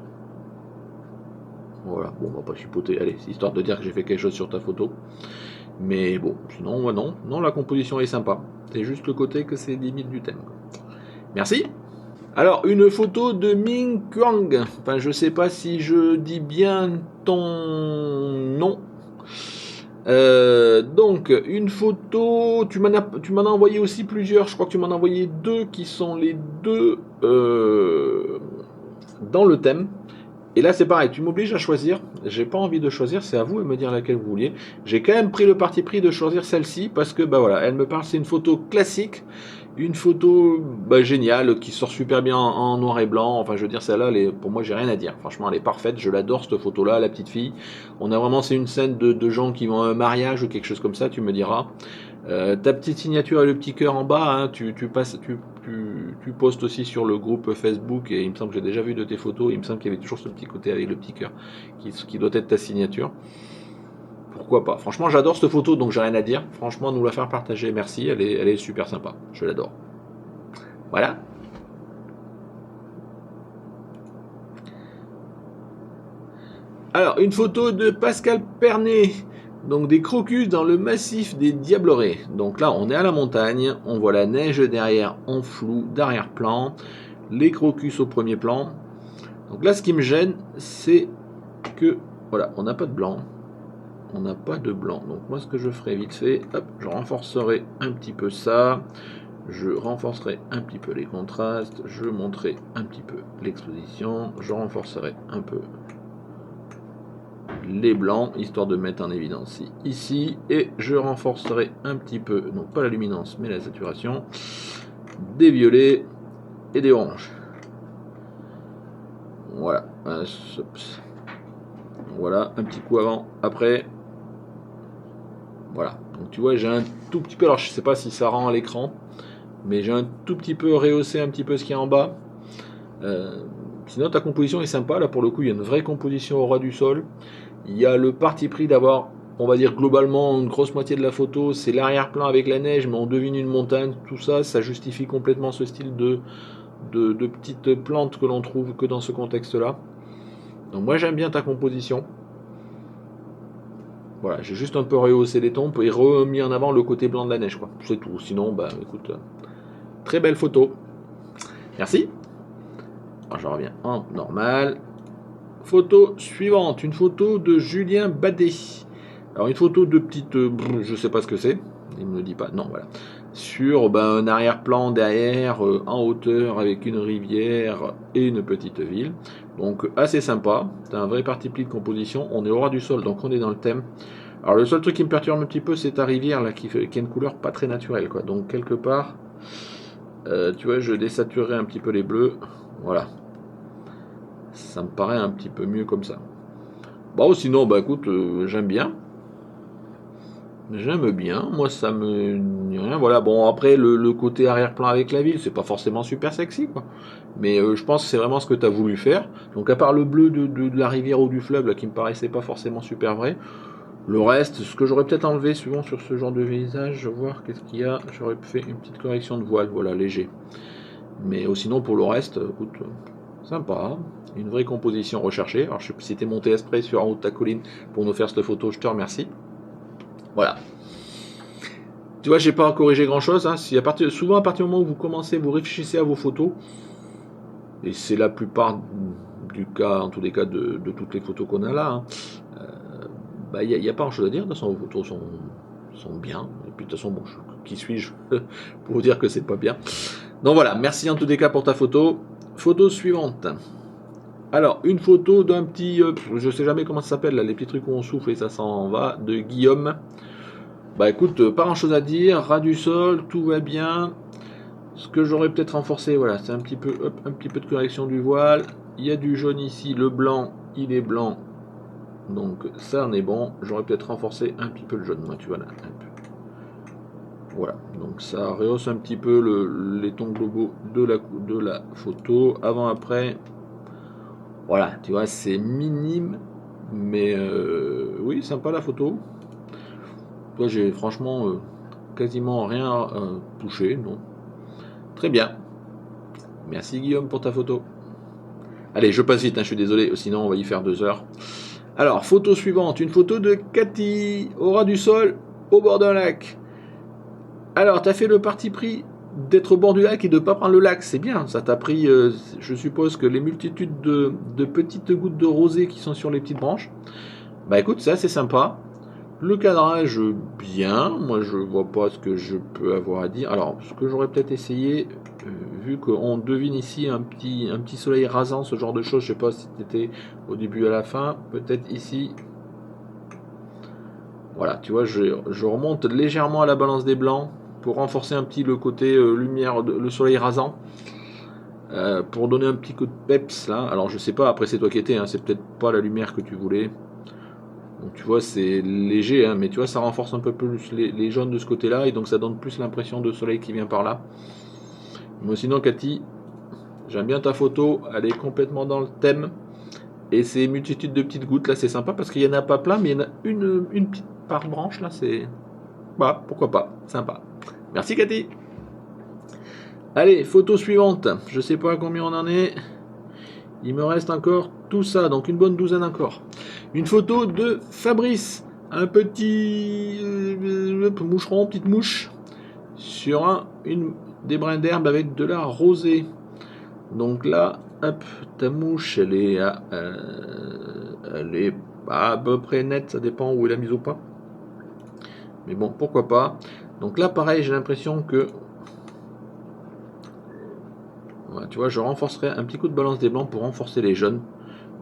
[SPEAKER 1] Voilà, bon on va pas chipoter, allez, c'est histoire de dire que j'ai fait quelque chose sur ta photo. Mais bon, sinon non, la composition est sympa. C'est juste le côté que c'est limite du thème. Merci. Alors, une photo de Ming Kuang. Enfin, je sais pas si je dis bien ton nom. Donc, une photo, tu m'en as envoyé aussi plusieurs, je crois que tu m'en as envoyé deux qui sont les deux dans le thème. Et là c'est pareil, tu m'obliges à choisir, j'ai pas envie de choisir, c'est à vous de me dire laquelle vous vouliez. J'ai quand même pris le parti pris de choisir celle-ci parce que bah voilà, elle me parle, c'est une photo classique, une photo géniale qui sort super bien en noir et blanc. Enfin je veux dire celle-là, pour moi j'ai rien à dire. Franchement elle est parfaite, je l'adore cette photo-là, la petite fille. On a vraiment, c'est une scène de gens qui vont à un mariage ou quelque chose comme ça, tu me diras. Ta petite signature et le petit cœur en bas, hein, tu postes aussi sur le groupe Facebook et il me semble que j'ai déjà vu de tes photos, il me semble qu'il y avait toujours ce petit côté avec le petit cœur qui doit être ta signature. Pourquoi pas? Franchement j'adore cette photo donc j'ai rien à dire. Franchement nous la faire partager, merci, elle est super sympa, je l'adore. Voilà. Alors une photo de Pascal Pernet. Donc des crocus dans le massif des Diablerets. Donc là on est à la montagne, on voit la neige derrière en flou d'arrière-plan, les crocus au premier plan. Donc là ce qui me gêne c'est que voilà, on n'a pas de blanc. On n'a pas de blanc. Donc moi ce que je ferai vite fait, hop, je renforcerai un petit peu ça. Je renforcerai un petit peu les contrastes, je monterai un petit peu l'exposition, je renforcerai un peu les blancs, histoire de mettre en évidence ici, et je renforcerai un petit peu, non pas la luminance, mais la saturation, des violets et des oranges. Voilà, voilà, un petit coup avant, après, voilà. Donc tu vois, j'ai un tout petit peu, alors je sais pas si ça rend à l'écran, mais j'ai un tout petit peu rehaussé un petit peu ce qu'il y a en bas. Sinon ta composition est sympa, là pour le coup il y a une vraie composition au ras du sol. Il y a le parti pris d'avoir, on va dire globalement, une grosse moitié de la photo, c'est l'arrière-plan avec la neige, mais on devine une montagne, tout ça, ça justifie complètement ce style de petites plantes que l'on trouve que dans ce contexte-là. Donc moi j'aime bien ta composition. Voilà, j'ai juste un peu rehaussé les tons et remis en avant le côté blanc de la neige, quoi. C'est tout. Sinon, bah écoute, très belle photo. Merci. Alors, je reviens en normal. Photo suivante, une photo de Julien Badet. Alors une photo de petite, je sais pas ce que c'est, il me le dit pas, non voilà. Sur un arrière-plan derrière, en hauteur, avec une rivière et une petite ville. Donc assez sympa, c'est un vrai parti pris de composition, on est au ras du sol, donc on est dans le thème. Alors le seul truc qui me perturbe un petit peu, c'est ta rivière là, qui a une couleur pas très naturelle, quoi. Donc quelque part, tu vois, je désaturerai un petit peu les bleus, voilà. Ça me paraît un petit peu mieux comme ça. Bon, sinon, bah écoute, j'aime bien. J'aime bien, moi ça me rien. Voilà, bon après le côté arrière-plan avec la ville, c'est pas forcément super sexy quoi. Mais je pense que c'est vraiment ce que tu as voulu faire. Donc à part le bleu de la rivière ou du fleuve là, qui me paraissait pas forcément super vrai, le reste, ce que j'aurais peut-être enlevé souvent sur ce genre de paysage, je vais voir qu'est-ce qu'il y a, j'aurais fait une petite correction de voile, voilà, léger. Mais sinon pour le reste, écoute, sympa, une vraie composition recherchée. Alors je sais pas si t'es monté exprès sur en haut de ta colline pour nous faire cette photo, je te remercie. Voilà. Tu vois, j'ai pas corrigé grand chose. Hein. Si souvent, à partir du moment où vous commencez, vous réfléchissez à vos photos, et c'est la plupart du cas, en tous les cas, de toutes les photos qu'on a là, il n'y a pas grand chose à dire. De toute façon, vos photos sont bien. Et Puis de toute façon, bon, qui suis-je pour vous dire que c'est pas bien. Donc voilà, merci en tous les cas pour ta photo. Photo suivante. Alors, une photo d'un petit, je sais jamais comment ça s'appelle, là, les petits trucs où on souffle et ça s'en va, de Guillaume. Bah écoute, pas grand chose à dire, ras du sol, tout va bien. Ce que j'aurais peut-être renforcé, voilà, c'est un petit peu de correction du voile. Il y a du jaune ici, le blanc, il est blanc. Donc ça en est bon. J'aurais peut-être renforcé un petit peu le jaune, moi, tu vois là. Un peu. Voilà, donc ça rehausse un petit peu les tons globaux de la photo. Avant-après, voilà, tu vois, c'est minime. Mais oui, sympa la photo. Toi, j'ai franchement quasiment rien touché, non. Très bien. Merci Guillaume pour ta photo. Allez, je passe vite, hein, je suis désolé, sinon on va y faire 2 heures. Alors, photo suivante, une photo de Cathy, au ras du sol, au bord d'un lac. Alors, tu as fait le parti pris d'être au bord du lac et de ne pas prendre le lac, c'est bien. Ça t'a pris, je suppose, que les multitudes de petites gouttes de rosée qui sont sur les petites branches. Bah écoute, ça c'est sympa. Le cadrage, bien. Moi, je vois pas ce que je peux avoir à dire. Alors, ce que j'aurais peut-être essayé, vu qu'on devine ici un petit soleil rasant, ce genre de choses, je sais pas si c'était au début ou à la fin, peut-être ici. Voilà, tu vois, je remonte légèrement à la balance des blancs pour renforcer un petit le côté lumière, le soleil rasant. Pour donner un petit coup de peps là. Alors, je sais pas, après c'est toi qui étais, hein, c'est peut-être pas la lumière que tu voulais. Donc tu vois, c'est léger, hein, mais tu vois, ça renforce un peu plus les jaunes de ce côté-là, et donc ça donne plus l'impression de soleil qui vient par là. Moi sinon, Cathy, j'aime bien ta photo, elle est complètement dans le thème, et ces multitudes de petites gouttes, là, c'est sympa, parce qu'il n'y en a pas plein, mais il y en a une petite par branche, là, c'est... Bah, pourquoi pas, sympa. Merci Cathy. Allez, photo suivante, je sais pas à combien on en est, il me reste encore tout ça, donc une bonne douzaine encore. Une photo de Fabrice, un petit moucheron, petite mouche, sur des brins d'herbe avec de la rosée. Donc là, hop, ta mouche, elle est à peu près nette, ça dépend où elle a mise ou pas. Mais bon, pourquoi pas. Donc là, pareil, j'ai l'impression que... Voilà, tu vois, je renforcerai un petit coup de balance des blancs pour renforcer les jaunes.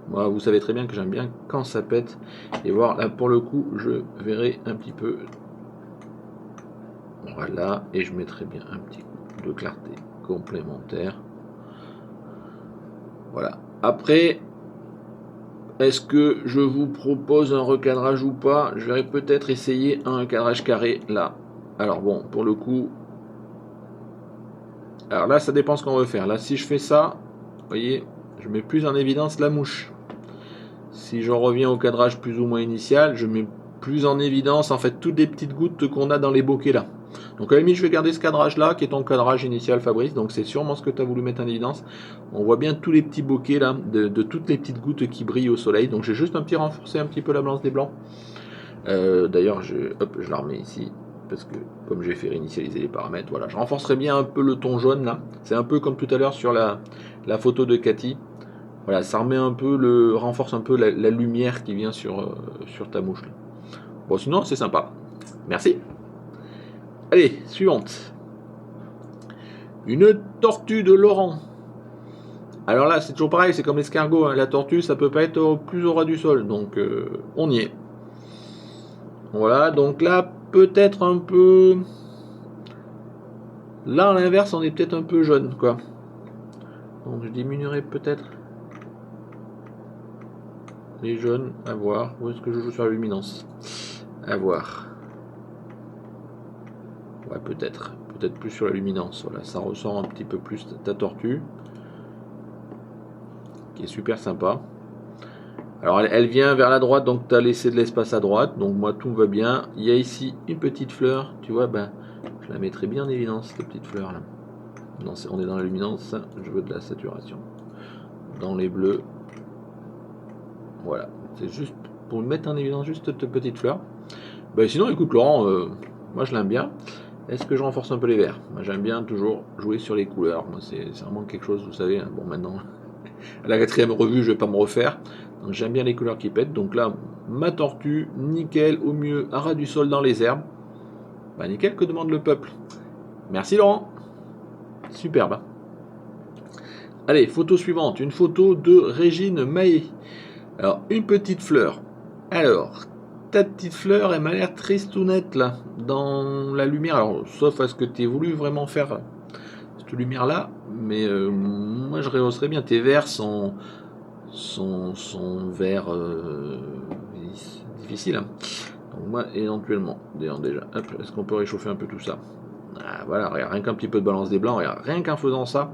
[SPEAKER 1] Moi, vous savez très bien que j'aime bien quand ça pète. Et voir, là, pour le coup, je verrai un petit peu. Voilà, et je mettrai bien un petit coup de clarté complémentaire. Voilà. Après, est-ce que je vous propose un recadrage ou pas? Je vais peut-être essayer un cadrage carré, là. Alors bon, pour le coup... Alors là, ça dépend ce qu'on veut faire. Là, si je fais ça, vous voyez, je mets plus en évidence la mouche. Si je reviens au cadrage plus ou moins initial, je mets plus en évidence en fait toutes les petites gouttes qu'on a dans les bokeh là. Donc à la limite je vais garder ce cadrage là qui est ton cadrage initial Fabrice, donc c'est sûrement ce que tu as voulu mettre en évidence. On voit bien tous les petits bokeh là, de toutes les petites gouttes qui brillent au soleil, donc j'ai juste renforcé un petit peu la balance des blancs. D'ailleurs je la remets ici, parce que comme j'ai fait réinitialiser les paramètres, voilà, je renforcerai bien un peu le ton jaune là, c'est un peu comme tout à l'heure sur la photo de Cathy. Voilà, ça remet un peu renforce un peu la lumière qui vient sur ta mouche. Là. Bon, sinon, c'est sympa. Merci. Allez, suivante. Une tortue de Laurent. Alors là, c'est toujours pareil, c'est comme l'escargot. Hein. La tortue, ça peut pas être plus au ras du sol. Donc, on y est. Voilà, donc là, peut-être un peu... Là, à l'inverse, on est peut-être un peu jaune, quoi. Donc, je diminuerai peut-être... Les jaunes, à voir. Où est-ce que je joue sur la luminance? À voir. Ouais, peut-être. Peut-être plus sur la luminance. Voilà, ça ressort un petit peu plus ta tortue. Qui est super sympa. Alors, elle vient vers la droite, donc tu as laissé de l'espace à droite. Donc, moi, tout va bien. Il y a ici une petite fleur. Tu vois, ben, je la mettrai bien en évidence, cette petite fleur là. Non, on est dans la luminance. Je veux de la saturation. Dans les bleus. Voilà. C'est juste pour mettre en évidence juste cette petite fleur. Ben, sinon, écoute, Laurent, moi, je l'aime bien. Est-ce que je renforce un peu les verts? Moi, j'aime bien toujours jouer sur les couleurs. Moi, c'est vraiment quelque chose, vous savez. Hein, bon, maintenant, à la 4e revue, je vais pas me refaire. Donc, j'aime bien les couleurs qui pètent. Donc là, ma tortue, nickel, au mieux, à ras du sol dans les herbes. Bah nickel, que demande le peuple? Merci Laurent. Superbe. Allez, photo suivante. Une photo de Régine Mahé. Alors, une petite fleur. Alors, ta petite fleur, elle m'a l'air tristounette là, dans la lumière. Alors, sauf à ce que tu aies voulu vraiment faire cette lumière-là. Mais moi, je rehausserais bien. Tes verts sont verts difficiles. Hein. Donc, moi, éventuellement, d'ailleurs, déjà, est-ce qu'on peut réchauffer un peu tout ça? Ah, voilà, rien qu'un petit peu de balance des blancs, rien qu'en faisant ça,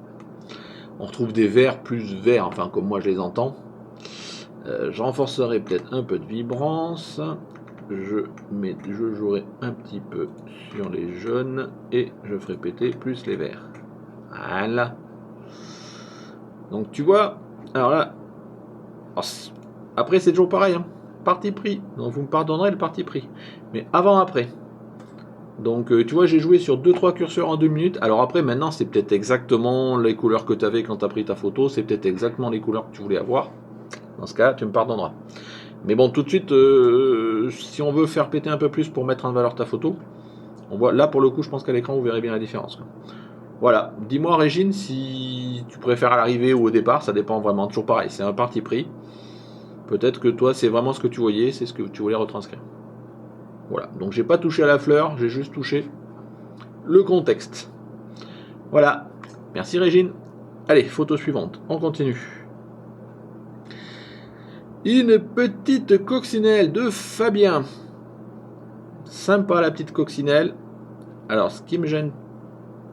[SPEAKER 1] on retrouve des verts plus verts, enfin comme moi je les entends. Je renforcerai peut-être un peu de vibrance. Je jouerai un petit peu sur les jaunes et je ferai péter plus les verts. Voilà. Donc tu vois, alors là, après c'est toujours pareil, hein, parti pris. Donc vous me pardonnerez le parti pris. Mais avant-après. Donc tu vois, j'ai joué sur 2-3 curseurs en 2 minutes. Alors après, maintenant, c'est peut-être exactement les couleurs que tu avais quand tu as pris ta photo. C'est peut-être exactement les couleurs que tu voulais avoir. Dans ce cas, tu me pardonneras. Mais bon, tout de suite, si on veut faire péter un peu plus pour mettre en valeur ta photo, on voit là pour le coup, je pense qu'à l'écran, vous verrez bien la différence. Voilà. Dis-moi, Régine, si tu préfères à l'arrivée ou au départ, ça dépend vraiment. Toujours pareil, c'est un parti pris. Peut-être que toi, c'est vraiment ce que tu voyais, c'est ce que tu voulais retranscrire. Voilà. Donc, j'ai pas touché à la fleur, j'ai juste touché le contexte. Voilà. Merci, Régine. Allez, photo suivante. On continue. Une petite coccinelle de Fabien. Sympa la petite coccinelle. Alors ce qui me gêne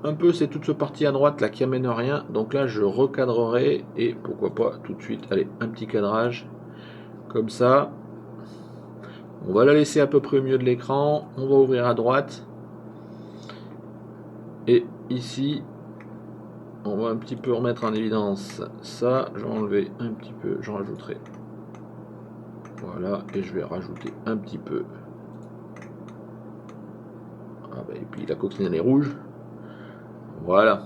[SPEAKER 1] un peu c'est toute cette partie à droite là qui amène rien. Donc là je recadrerai et pourquoi pas tout de suite. Allez, un petit cadrage. Comme ça. On va la laisser à peu près au milieu de l'écran. On va ouvrir à droite. Et ici, on va un petit peu remettre en évidence ça. Je vais enlever un petit peu, j'en rajouterai. Voilà, et je vais rajouter un petit peu. Ah bah, et puis la coccinelle est rouge. Voilà.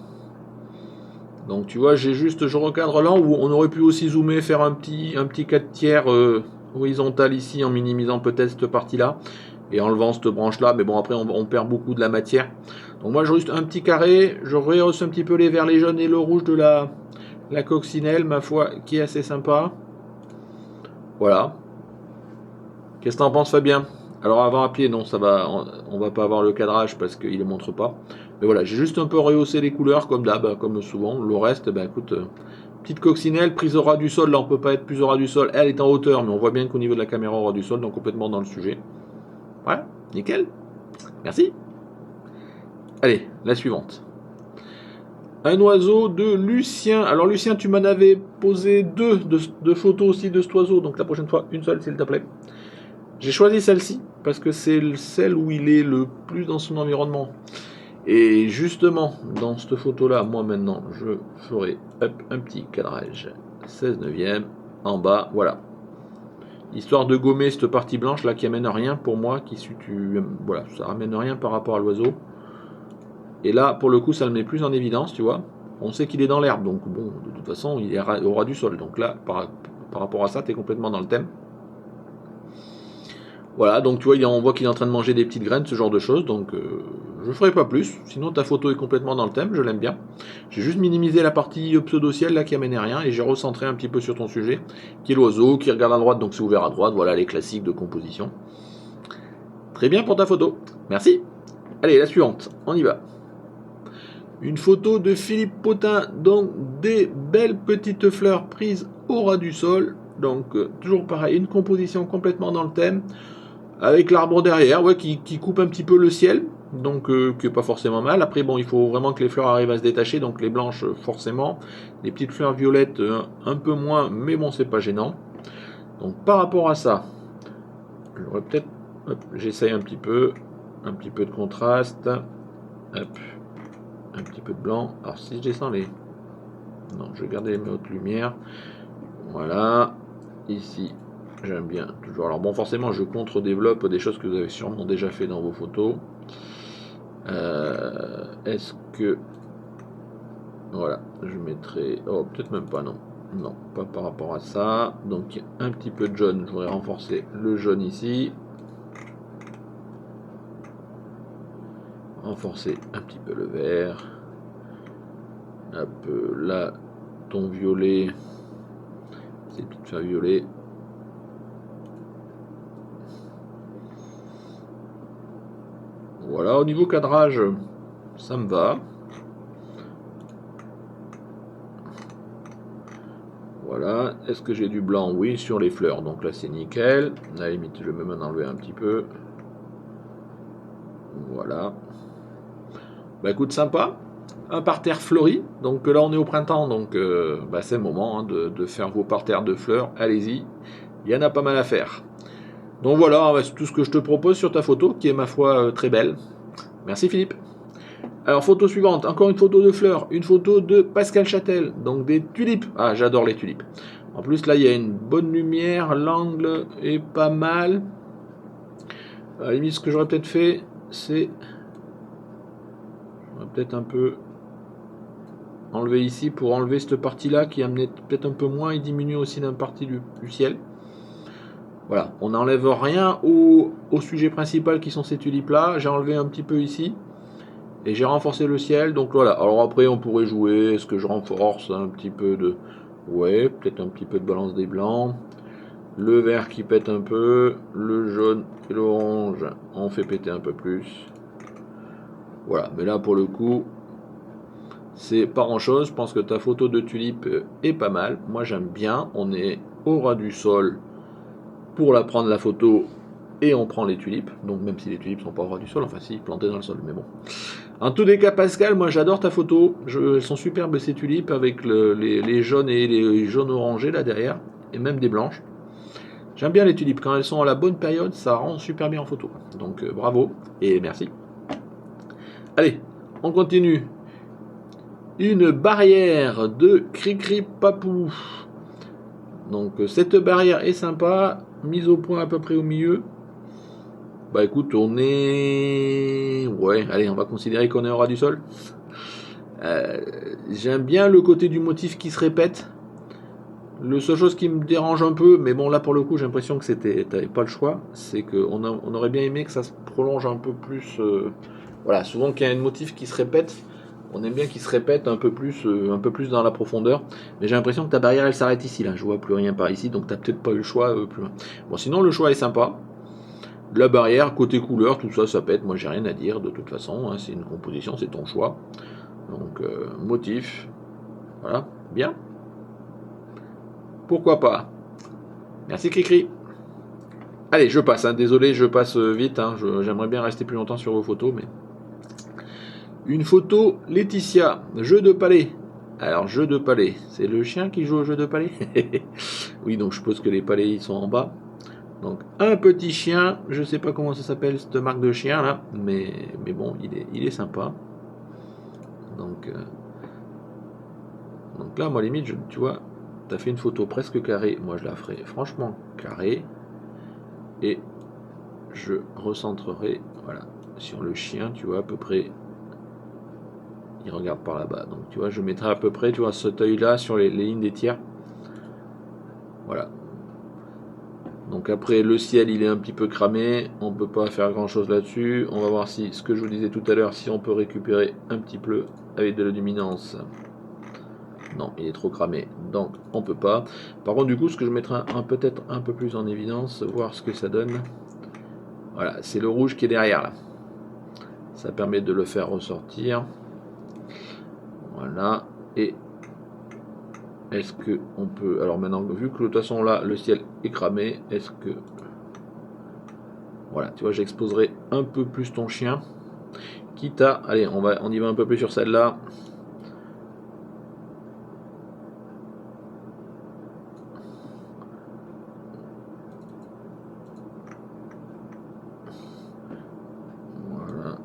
[SPEAKER 1] Donc tu vois, je recadre là où on aurait pu aussi zoomer, faire un petit 4 tiers horizontal ici en minimisant peut-être cette partie-là et en enlevant cette branche-là. Mais bon, après on perd beaucoup de la matière. Donc moi, j'ai juste un petit carré. Je rehausse un petit peu les verts, les jaunes et le rouge de la coccinelle, ma foi, qui est assez sympa. Voilà. Qu'est-ce que t'en penses, Fabien? Alors avant à pied, non, ça va, on va pas avoir le cadrage parce qu'il ne montre pas. Mais voilà, j'ai juste un peu rehaussé les couleurs comme d'hab, comme souvent. Le reste, ben écoute, petite coccinelle, prise au ras du sol. Là, on peut pas être plus au ras du sol. Elle est en hauteur, mais on voit bien qu'au niveau de la caméra au ras du sol, donc complètement dans le sujet. Voilà, nickel. Merci. Allez, la suivante. Un oiseau de Lucien. Alors Lucien, tu m'en avais posé deux de photos aussi de cet oiseau. Donc la prochaine fois, une seule, s'il te plaît. J'ai choisi celle-ci parce que c'est celle où il est le plus dans son environnement. Et justement, dans cette photo-là, moi maintenant, je ferai un petit cadrage 16 neuvième en bas, voilà. Histoire de gommer cette partie blanche là qui amène rien pour moi, voilà, ça ramène rien par rapport à l'oiseau. Et là, pour le coup, ça le met plus en évidence, tu vois. On sait qu'il est dans l'herbe, donc bon, de toute façon, il est au ras du sol. Donc là, par rapport à ça, tu es complètement dans le thème. Voilà, donc tu vois, on voit qu'il est en train de manger des petites graines, ce genre de choses, donc je ferai pas plus. Sinon, ta photo est complètement dans le thème, je l'aime bien. J'ai juste minimisé la partie pseudo-ciel là qui amenait rien et j'ai recentré un petit peu sur ton sujet, qui est l'oiseau, qui regarde à droite, donc c'est ouvert à droite, voilà les classiques de composition. Très bien pour ta photo, merci. Allez, la suivante, on y va. Une photo de Philippe Potin, donc des belles petites fleurs prises au ras du sol, donc toujours pareil, une composition complètement dans le thème. Avec l'arbre derrière, ouais, qui coupe un petit peu le ciel, donc qui est pas forcément mal. Après, bon, il faut vraiment que les fleurs arrivent à se détacher, donc les blanches forcément, les petites fleurs violettes un peu moins, mais bon, c'est pas gênant. Donc par rapport à ça, j'aurais peut-être, j'essaye un petit peu de contraste, hop, un petit peu de blanc. Alors si je descends non, je vais garder mes hautes lumières, voilà, ici. J'aime bien toujours. Alors bon, forcément, je contre-développe des choses que vous avez sûrement déjà fait dans vos photos. Est-ce que... Voilà, je mettrai... Oh, peut-être même pas, non. Non, pas par rapport à ça. Donc, un petit peu de jaune. Je voudrais renforcer le jaune ici. renforcer un petit peu le vert. Un peu là, ton violet, ces petites fleurs violets. Voilà, au niveau cadrage, ça me va. Voilà, est-ce que j'ai du blanc? Oui, sur les fleurs, donc là c'est nickel. À la limite, je vais même en enlever un petit peu. Voilà. Bah écoute, sympa. Un parterre fleuri, donc là on est au printemps, donc c'est le moment hein, de faire vos parterres de fleurs. Allez-y, il y en a pas mal à faire. Donc voilà, c'est tout ce que je te propose sur ta photo, qui est ma foi très belle. Merci Philippe. Alors photo suivante, encore une photo de fleurs, une photo de Pascal Châtel, donc des tulipes. Ah, j'adore les tulipes. En plus là il y a une bonne lumière, l'angle est pas mal. À la limite ce que j'aurais peut-être fait, c'est... J'aurais peut-être un peu enlevé ici pour enlever cette partie-là qui amenait peut-être un peu moins et diminue aussi d'une partie du ciel. Voilà, on n'enlève rien au sujet principal qui sont ces tulipes-là. J'ai enlevé un petit peu ici. Et j'ai renforcé le ciel, donc voilà. Alors après, on pourrait jouer, est-ce que je renforce un petit peu de... Ouais, peut-être un petit peu de balance des blancs. Le vert qui pète un peu. Le jaune et l'orange, on fait péter un peu plus. Voilà, mais là pour le coup, c'est pas grand-chose. Je pense que ta photo de tulipe est pas mal. Moi j'aime bien. On est au ras du sol pour la prendre la photo. Et on prend les tulipes. Donc même si les tulipes sont pas au ras du sol, enfin si, plantées dans le sol, mais bon. En tous les cas, Pascal, moi j'adore ta photo. Elles sont superbes ces tulipes avec les jaunes et les jaunes orangés là derrière, et même des blanches. J'aime bien les tulipes. Quand elles sont à la bonne période, ça rend super bien en photo. Donc bravo et merci. Allez, on continue. Une barrière de Cricri Papou. Donc cette barrière est sympa, mise au point à peu près au milieu. Bah écoute, on est... Ouais, allez, on va considérer qu'on est au ras du sol. J'aime bien le côté du motif qui se répète. La seule chose qui me dérange un peu, mais bon là pour le coup j'ai l'impression que t'avais pas le choix, c'est qu'on on aurait bien aimé que ça se prolonge un peu plus. Voilà, souvent qu'il y a un motif qui se répète, on aime bien qu'il se répète un peu plus dans la profondeur. Mais j'ai l'impression que ta barrière elle s'arrête ici là, je vois plus rien par ici, donc t'as peut-être pas eu le choix plus loin. Bon sinon le choix est sympa. La barrière, côté couleur, tout ça, ça pète. Moi, j'ai rien à dire de toute façon. Hein, c'est une composition, c'est ton choix. Donc, motif. Voilà, bien. Pourquoi pas. Merci, Cricri. Allez, je passe. Hein, désolé, je passe vite. Hein, j'aimerais bien rester plus longtemps sur vos photos, mais. Une photo, Laetitia. Jeu de palais. Alors, jeu de palais. C'est le chien qui joue au jeu de palais. Oui, donc je suppose que les palais, ils sont en bas. Donc un petit chien, je sais pas comment ça s'appelle cette marque de chien là, mais bon, il est sympa. Donc là, moi limite, tu vois, t'as fait une photo presque carrée, moi je la ferai franchement carrée, et je recentrerai, voilà, sur le chien, tu vois, à peu près, il regarde par là-bas, donc tu vois, je mettrai à peu près, tu vois, cet œil là sur les lignes des tiers, voilà. Donc après le ciel il est un petit peu cramé, on peut pas faire grand chose là-dessus. On va voir si, ce que je vous disais tout à l'heure, si on peut récupérer un petit peu avec de la luminance. Non, il est trop cramé, donc on peut pas. Par contre du coup ce que je mettrai peut-être un peu plus en évidence, voir ce que ça donne. Voilà, c'est le rouge qui est derrière là. Ça permet de le faire ressortir. Voilà, et est-ce que on peut... Alors maintenant, vu que de toute façon là, le ciel est cramé, est-ce que... Voilà, tu vois, j'exposerai un peu plus ton chien. Quitte à... Allez, on y va un peu plus sur celle-là. Voilà.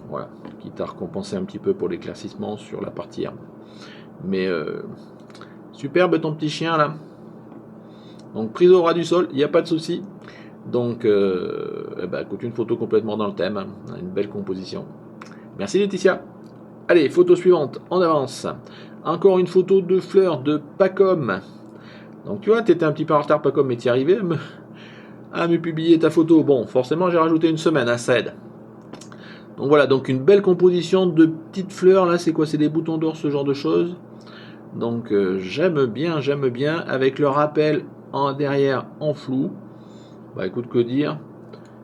[SPEAKER 1] Voilà. Quitte à récompenser un petit peu pour l'éclaircissement sur la partie herbe. Mais superbe ton petit chien là. Donc prise au ras du sol, il n'y a pas de souci. Donc écoute, une photo complètement dans le thème, hein, une belle composition. Merci Laetitia. Allez, photo suivante, en avance. Encore une photo de fleurs de Pacom. Donc tu vois, tu étais un petit peu en retard Pacom, mais tu y arrivais à me publier ta photo. Bon, forcément j'ai rajouté une semaine, hein, ça aide. Donc voilà, donc une belle composition de petites fleurs. Là, c'est quoi? C'est des boutons d'or, ce genre de choses. Donc j'aime bien, avec le rappel en derrière en flou. Bah écoute, que dire?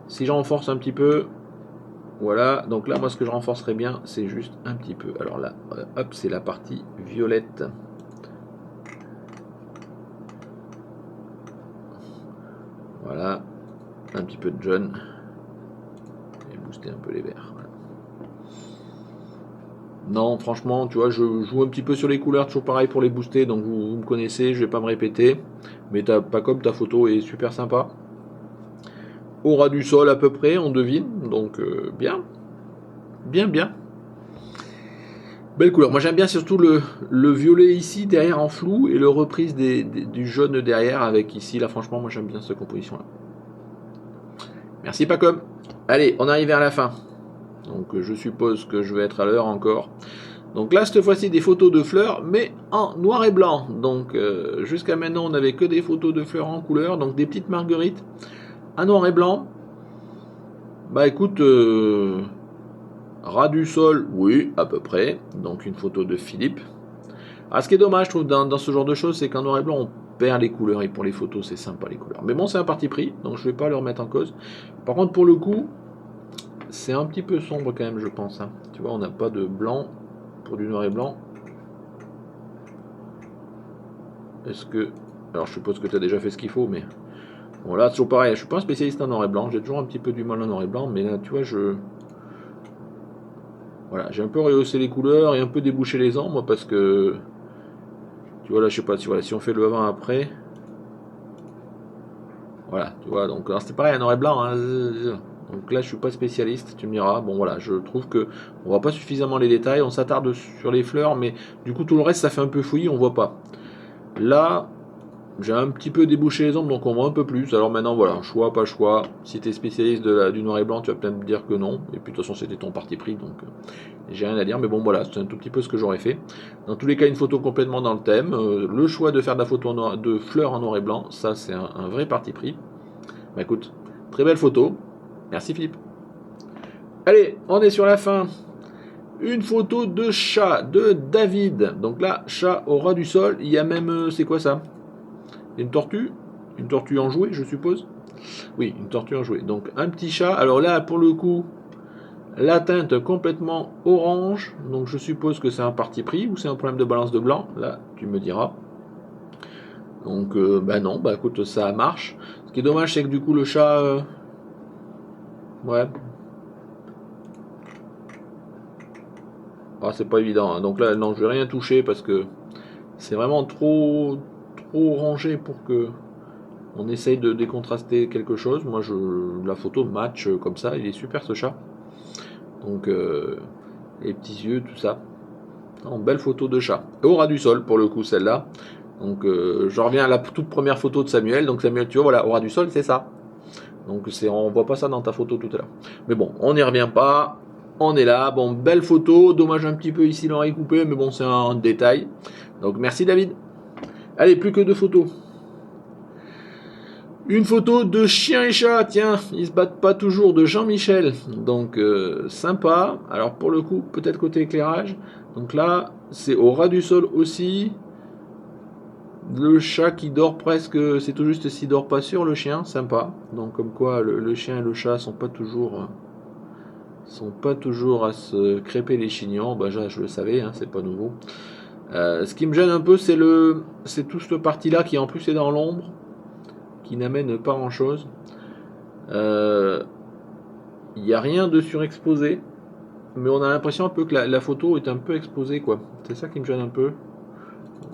[SPEAKER 1] Si je renforce un petit peu, voilà. Donc là, moi, ce que je renforcerais bien, c'est juste un petit peu. Alors là, hop, c'est la partie violette. Voilà, un petit peu de jaune. Et booster un peu les verts. Voilà. Non, franchement, tu vois, je joue un petit peu sur les couleurs, toujours pareil pour les booster, donc vous me connaissez, je vais pas me répéter. Mais pas comme ta photo est super sympa. Au ras du sol à peu près, on devine, donc bien, bien. Belle couleur. Moi j'aime bien surtout le violet ici derrière en flou et le reprise du jaune derrière avec ici. Là franchement moi j'aime bien cette composition là. Merci Pacom. Allez, on arrive vers la fin. Donc je suppose que je vais être à l'heure encore. Donc là cette fois-ci des photos de fleurs mais en noir et blanc. Donc jusqu'à maintenant on n'avait que des photos de fleurs en couleur. Donc des petites marguerites en noir et blanc. Bah écoute... ras du sol, oui, à peu près. Donc une photo de Philippe. Ah, ce qui est dommage, je trouve, dans ce genre de choses, c'est qu'en noir et blanc, on perd les couleurs. Et pour les photos, c'est sympa les couleurs. Mais bon, c'est un parti pris, donc je vais pas le remettre en cause. Par contre, pour le coup, c'est un petit peu sombre quand même, je pense. Hein. Tu vois, on n'a pas de blanc pour du noir et blanc. Est-ce que... Alors, je suppose que tu as déjà fait ce qu'il faut, mais... Bon, là, toujours pareil. Je suis pas un spécialiste en noir et blanc. J'ai toujours un petit peu du mal en noir et blanc. Mais là, tu vois, Voilà, j'ai un peu rehaussé les couleurs et un peu débouché les ombres parce que... Tu vois, là, je sais pas, si on fait le avant après... Voilà, tu vois, donc c'était pareil, un noir et blanc. Hein, donc là, je suis pas spécialiste, tu me diras. Bon, voilà, je trouve que on voit pas suffisamment les détails. On s'attarde sur les fleurs, mais du coup, tout le reste, ça fait un peu fouillis, on voit pas. Là, j'ai un petit peu débouché les ombres, donc on voit un peu plus. Alors maintenant, voilà, choix, pas choix. Si tu es spécialiste du noir et blanc, tu vas peut-être me dire que non. Et puis de toute façon, c'était ton parti pris, donc j'ai rien à dire. Mais bon, voilà, c'est un tout petit peu ce que j'aurais fait. Dans tous les cas, une photo complètement dans le thème. Le choix de faire de la photo de fleurs en noir et blanc, ça, c'est un vrai parti pris. Bah écoute, très belle photo. Merci Philippe. Allez, on est sur la fin. Une photo de chat de David. Donc là, chat au ras du sol. Il y a même, c'est quoi ça? Une tortue? Une tortue enjouée, je suppose. Oui, une tortue enjouée. Donc un petit chat. Alors là, pour le coup, la teinte complètement orange. Donc je suppose que c'est un parti pris ou c'est un problème de balance de blanc. Là, tu me diras. Donc bah non, bah écoute, ça marche. Ce qui est dommage, c'est que du coup le chat, ouais, ah, c'est pas évident. Hein. Donc là, non, je vais rien toucher parce que c'est vraiment trop rangé pour que on essaye de décontraster quelque chose. Moi, la photo match comme ça. Il est super ce chat. Donc les petits yeux, tout ça. Non, belle photo de chat. Et au ras du sol pour le coup celle-là. Donc je reviens à la toute première photo de Samuel. Donc Samuel, tu vois, voilà, au ras du sol, c'est ça. Donc on voit pas ça dans ta photo tout à l'heure. Mais bon, on n'y revient pas. On est là. Bon, belle photo. Dommage un petit peu ici l'oreille coupée, mais bon, c'est un détail. Donc merci David. Allez, plus que deux photos. Une photo de chien et chat, tiens, ils se battent pas toujours, de Jean-Michel. Donc sympa. Alors pour le coup, peut-être côté éclairage. Donc là, c'est au ras du sol aussi. Le chat qui dort presque, c'est tout juste s'il dort pas sur le chien, sympa. Donc comme quoi le chien et le chat sont pas toujours à se crêper les chignons. Bah je le savais, hein, c'est pas nouveau. Ce qui me gêne un peu, c'est toute cette partie-là qui en plus est dans l'ombre, qui n'amène pas grand-chose. Il n'y a rien de surexposé, mais on a l'impression un peu que la photo est un peu exposée, quoi. C'est ça qui me gêne un peu.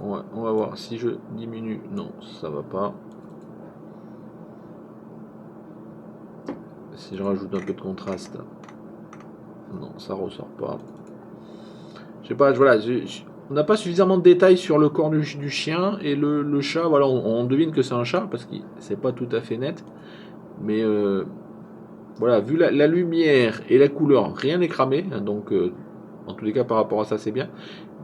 [SPEAKER 1] On va voir si je diminue. Non, ça va pas. Si je rajoute un peu de contraste, non, ça ressort pas. Je sais pas, voilà, on n'a pas suffisamment de détails sur le corps du chien et le chat. Voilà, on devine que c'est un chat parce que c'est pas tout à fait net. Mais voilà, vu la lumière et la couleur, rien n'est cramé. Hein, donc, en tous les cas, par rapport à ça, c'est bien.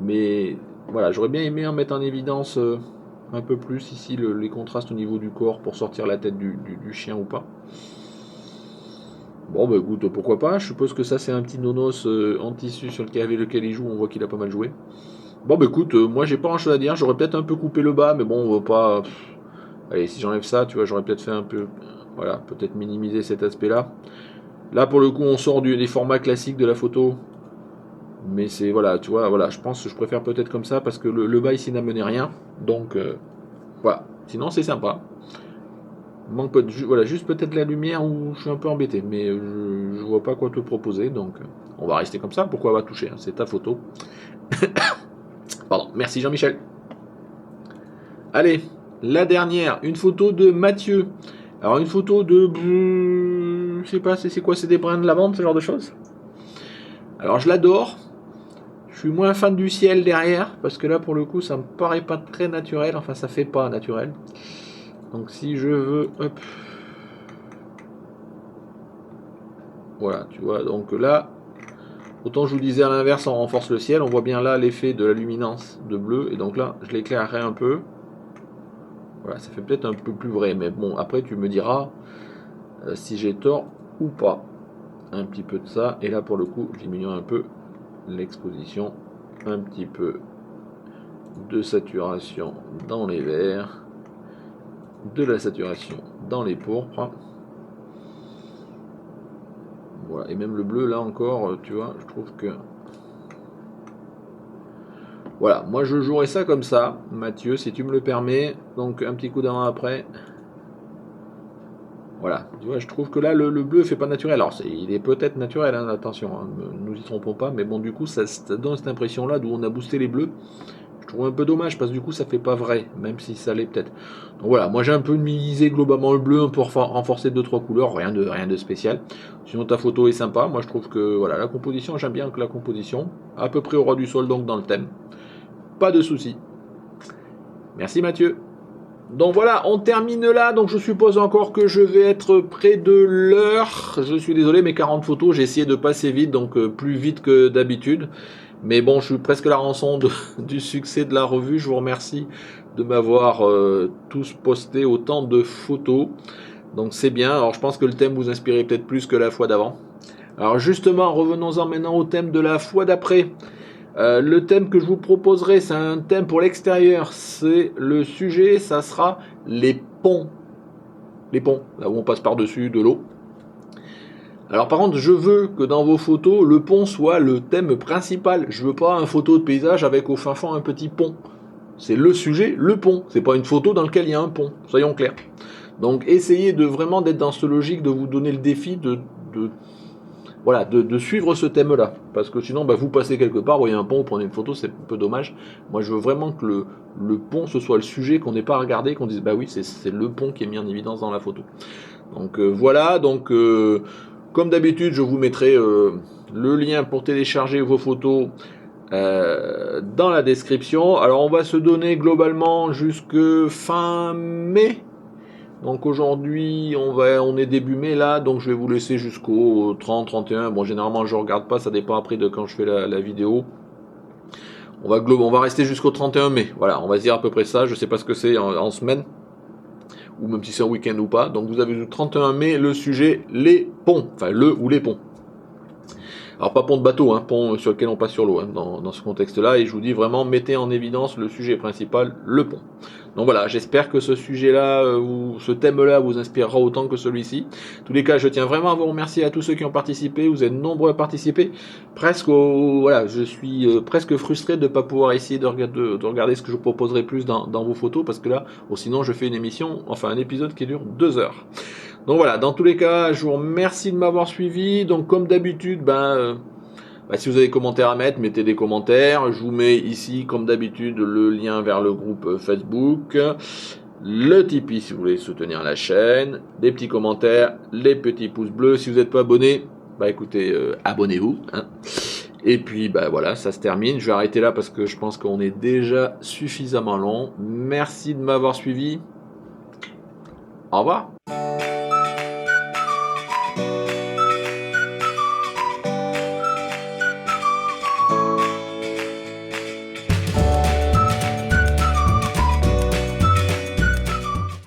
[SPEAKER 1] Mais voilà, j'aurais bien aimé en mettre en évidence un peu plus ici les contrastes au niveau du corps pour sortir la tête du chien ou pas. Bon, bah écoute, pourquoi pas. Je suppose que ça, c'est un petit nonos en tissu sur lequel il joue. On voit qu'il a pas mal joué. Bon, bah écoute, moi, j'ai pas grand chose à dire. J'aurais peut-être un peu coupé le bas, mais bon, on va pas. Allez, si j'enlève ça, tu vois, j'aurais peut-être fait un peu. Voilà, peut-être minimiser cet aspect-là. Là, pour le coup, on sort des formats classiques de la photo. Mais c'est, voilà, tu vois, voilà, je pense que je préfère peut-être comme ça parce que le bas ici n'amenait rien. Donc, voilà. Sinon, c'est sympa. Manque voilà, juste peut-être la lumière où je suis un peu embêté. Mais je vois pas quoi te proposer. Donc, on va rester comme ça. Pourquoi on va toucher, hein, c'est ta photo. Pardon, merci Jean-Michel. Allez, la dernière, une photo de Mathieu. Alors, une photo de. Je sais pas, c'est quoi, c'est des brins de lavande, ce genre de choses. Alors, je l'adore. Je suis moins fan du ciel derrière, parce que là, pour le coup, ça me paraît pas très naturel. Enfin, ça fait pas naturel. Donc, si je veux. Hop. Voilà, tu vois. Donc là, autant je vous disais à l'inverse, on renforce le ciel. On voit bien là l'effet de la luminance de bleu. Et donc là, je l'éclairerai un peu. Voilà, ça fait peut-être un peu plus vrai. Mais bon, après, tu me diras si j'ai tort ou pas. Un petit peu de ça. Et là, pour le coup, je diminue un peu l'exposition. Un petit peu de saturation dans les verts, de la saturation dans les pourpres. Voilà, et même le bleu là encore, tu vois, je trouve que. Voilà, moi je jouerai ça comme ça, Mathieu, si tu me le permets. Donc un petit coup d'avant après. Voilà, tu vois, je trouve que là le bleu fait pas naturel. Alors il est peut-être naturel, hein, attention, hein, nous y trompons pas, mais bon du coup ça donne cette impression là d'où on a boosté les bleus. Je trouve un peu dommage parce que du coup ça fait pas vrai, même si ça l'est peut-être. Donc voilà, moi j'ai un peu misé globalement le bleu, un peu renforcer 2-3 couleurs, rien de spécial. Sinon ta photo est sympa, moi je trouve que voilà, la composition, j'aime bien que la composition, à peu près au ras du sol donc dans le thème. Pas de souci. Merci Mathieu. Donc voilà, on termine là, donc je suppose encore que je vais être près de l'heure. Je suis désolé, mes 40 photos, j'ai essayé de passer vite, donc plus vite que d'habitude. Mais bon, je suis presque la rançon du succès de la revue. Je vous remercie de m'avoir tous posté autant de photos. Donc c'est bien. Alors je pense que le thème vous inspirait peut-être plus que la fois d'avant. Alors justement, revenons-en maintenant au thème de la fois d'après. Le thème que je vous proposerai, c'est un thème pour l'extérieur. C'est le sujet, ça sera les ponts. Les ponts, là où on passe par-dessus de l'eau. Alors par contre, je veux que dans vos photos, le pont soit le thème principal. Je veux pas une photo de paysage avec au fin fond un petit pont. C'est le sujet, le pont. C'est pas une photo dans laquelle il y a un pont. Soyons clairs. Donc essayez de vraiment d'être dans cette logique de vous donner le défi de suivre ce thème-là. Parce que sinon, vous passez quelque part, vous voyez un pont, vous prenez une photo, c'est un peu dommage. Moi, je veux vraiment que le pont, ce soit le sujet, qu'on n'ait pas à regarder, qu'on dise, oui, c'est le pont qui est mis en évidence dans la photo. Donc voilà, donc comme d'habitude, je vous mettrai le lien pour télécharger vos photos dans la description. Alors on va se donner globalement jusque fin mai. Donc aujourd'hui, on est début mai là, donc je vais vous laisser jusqu'au 30, 31. Bon, généralement je regarde pas, ça dépend après de quand je fais la vidéo. On va rester jusqu'au 31 mai. Voilà, on va se dire à peu près ça. Je sais pas ce que c'est en semaine, ou même si c'est un week-end ou pas. Donc vous avez le 31 mai le sujet les ponts, enfin le ou les ponts. Alors pas pont de bateau, hein, pont sur lequel on passe sur l'eau hein, dans ce contexte-là. Et je vous dis vraiment, mettez en évidence le sujet principal, le pont. Donc voilà, j'espère que ce sujet-là, ou ce thème-là vous inspirera autant que celui-ci. En tous les cas, je tiens vraiment à vous remercier à tous ceux qui ont participé. Vous êtes nombreux à participer. Voilà, je suis presque frustré de ne pas pouvoir essayer de regarder ce que je proposerai plus dans vos photos, parce que là, sinon je fais une émission, enfin un épisode qui dure 2 heures. Donc voilà, dans tous les cas, je vous remercie de m'avoir suivi. Donc comme d'habitude, si vous avez des commentaires à mettre, mettez des commentaires. Je vous mets ici, comme d'habitude, le lien vers le groupe Facebook, le Tipeee si vous voulez soutenir la chaîne, des petits commentaires, les petits pouces bleus. Si vous n'êtes pas abonné, écoutez, abonnez-vous. Hein. Et puis voilà, ça se termine. Je vais arrêter là parce que je pense qu'on est déjà suffisamment long. Merci de m'avoir suivi. Au revoir.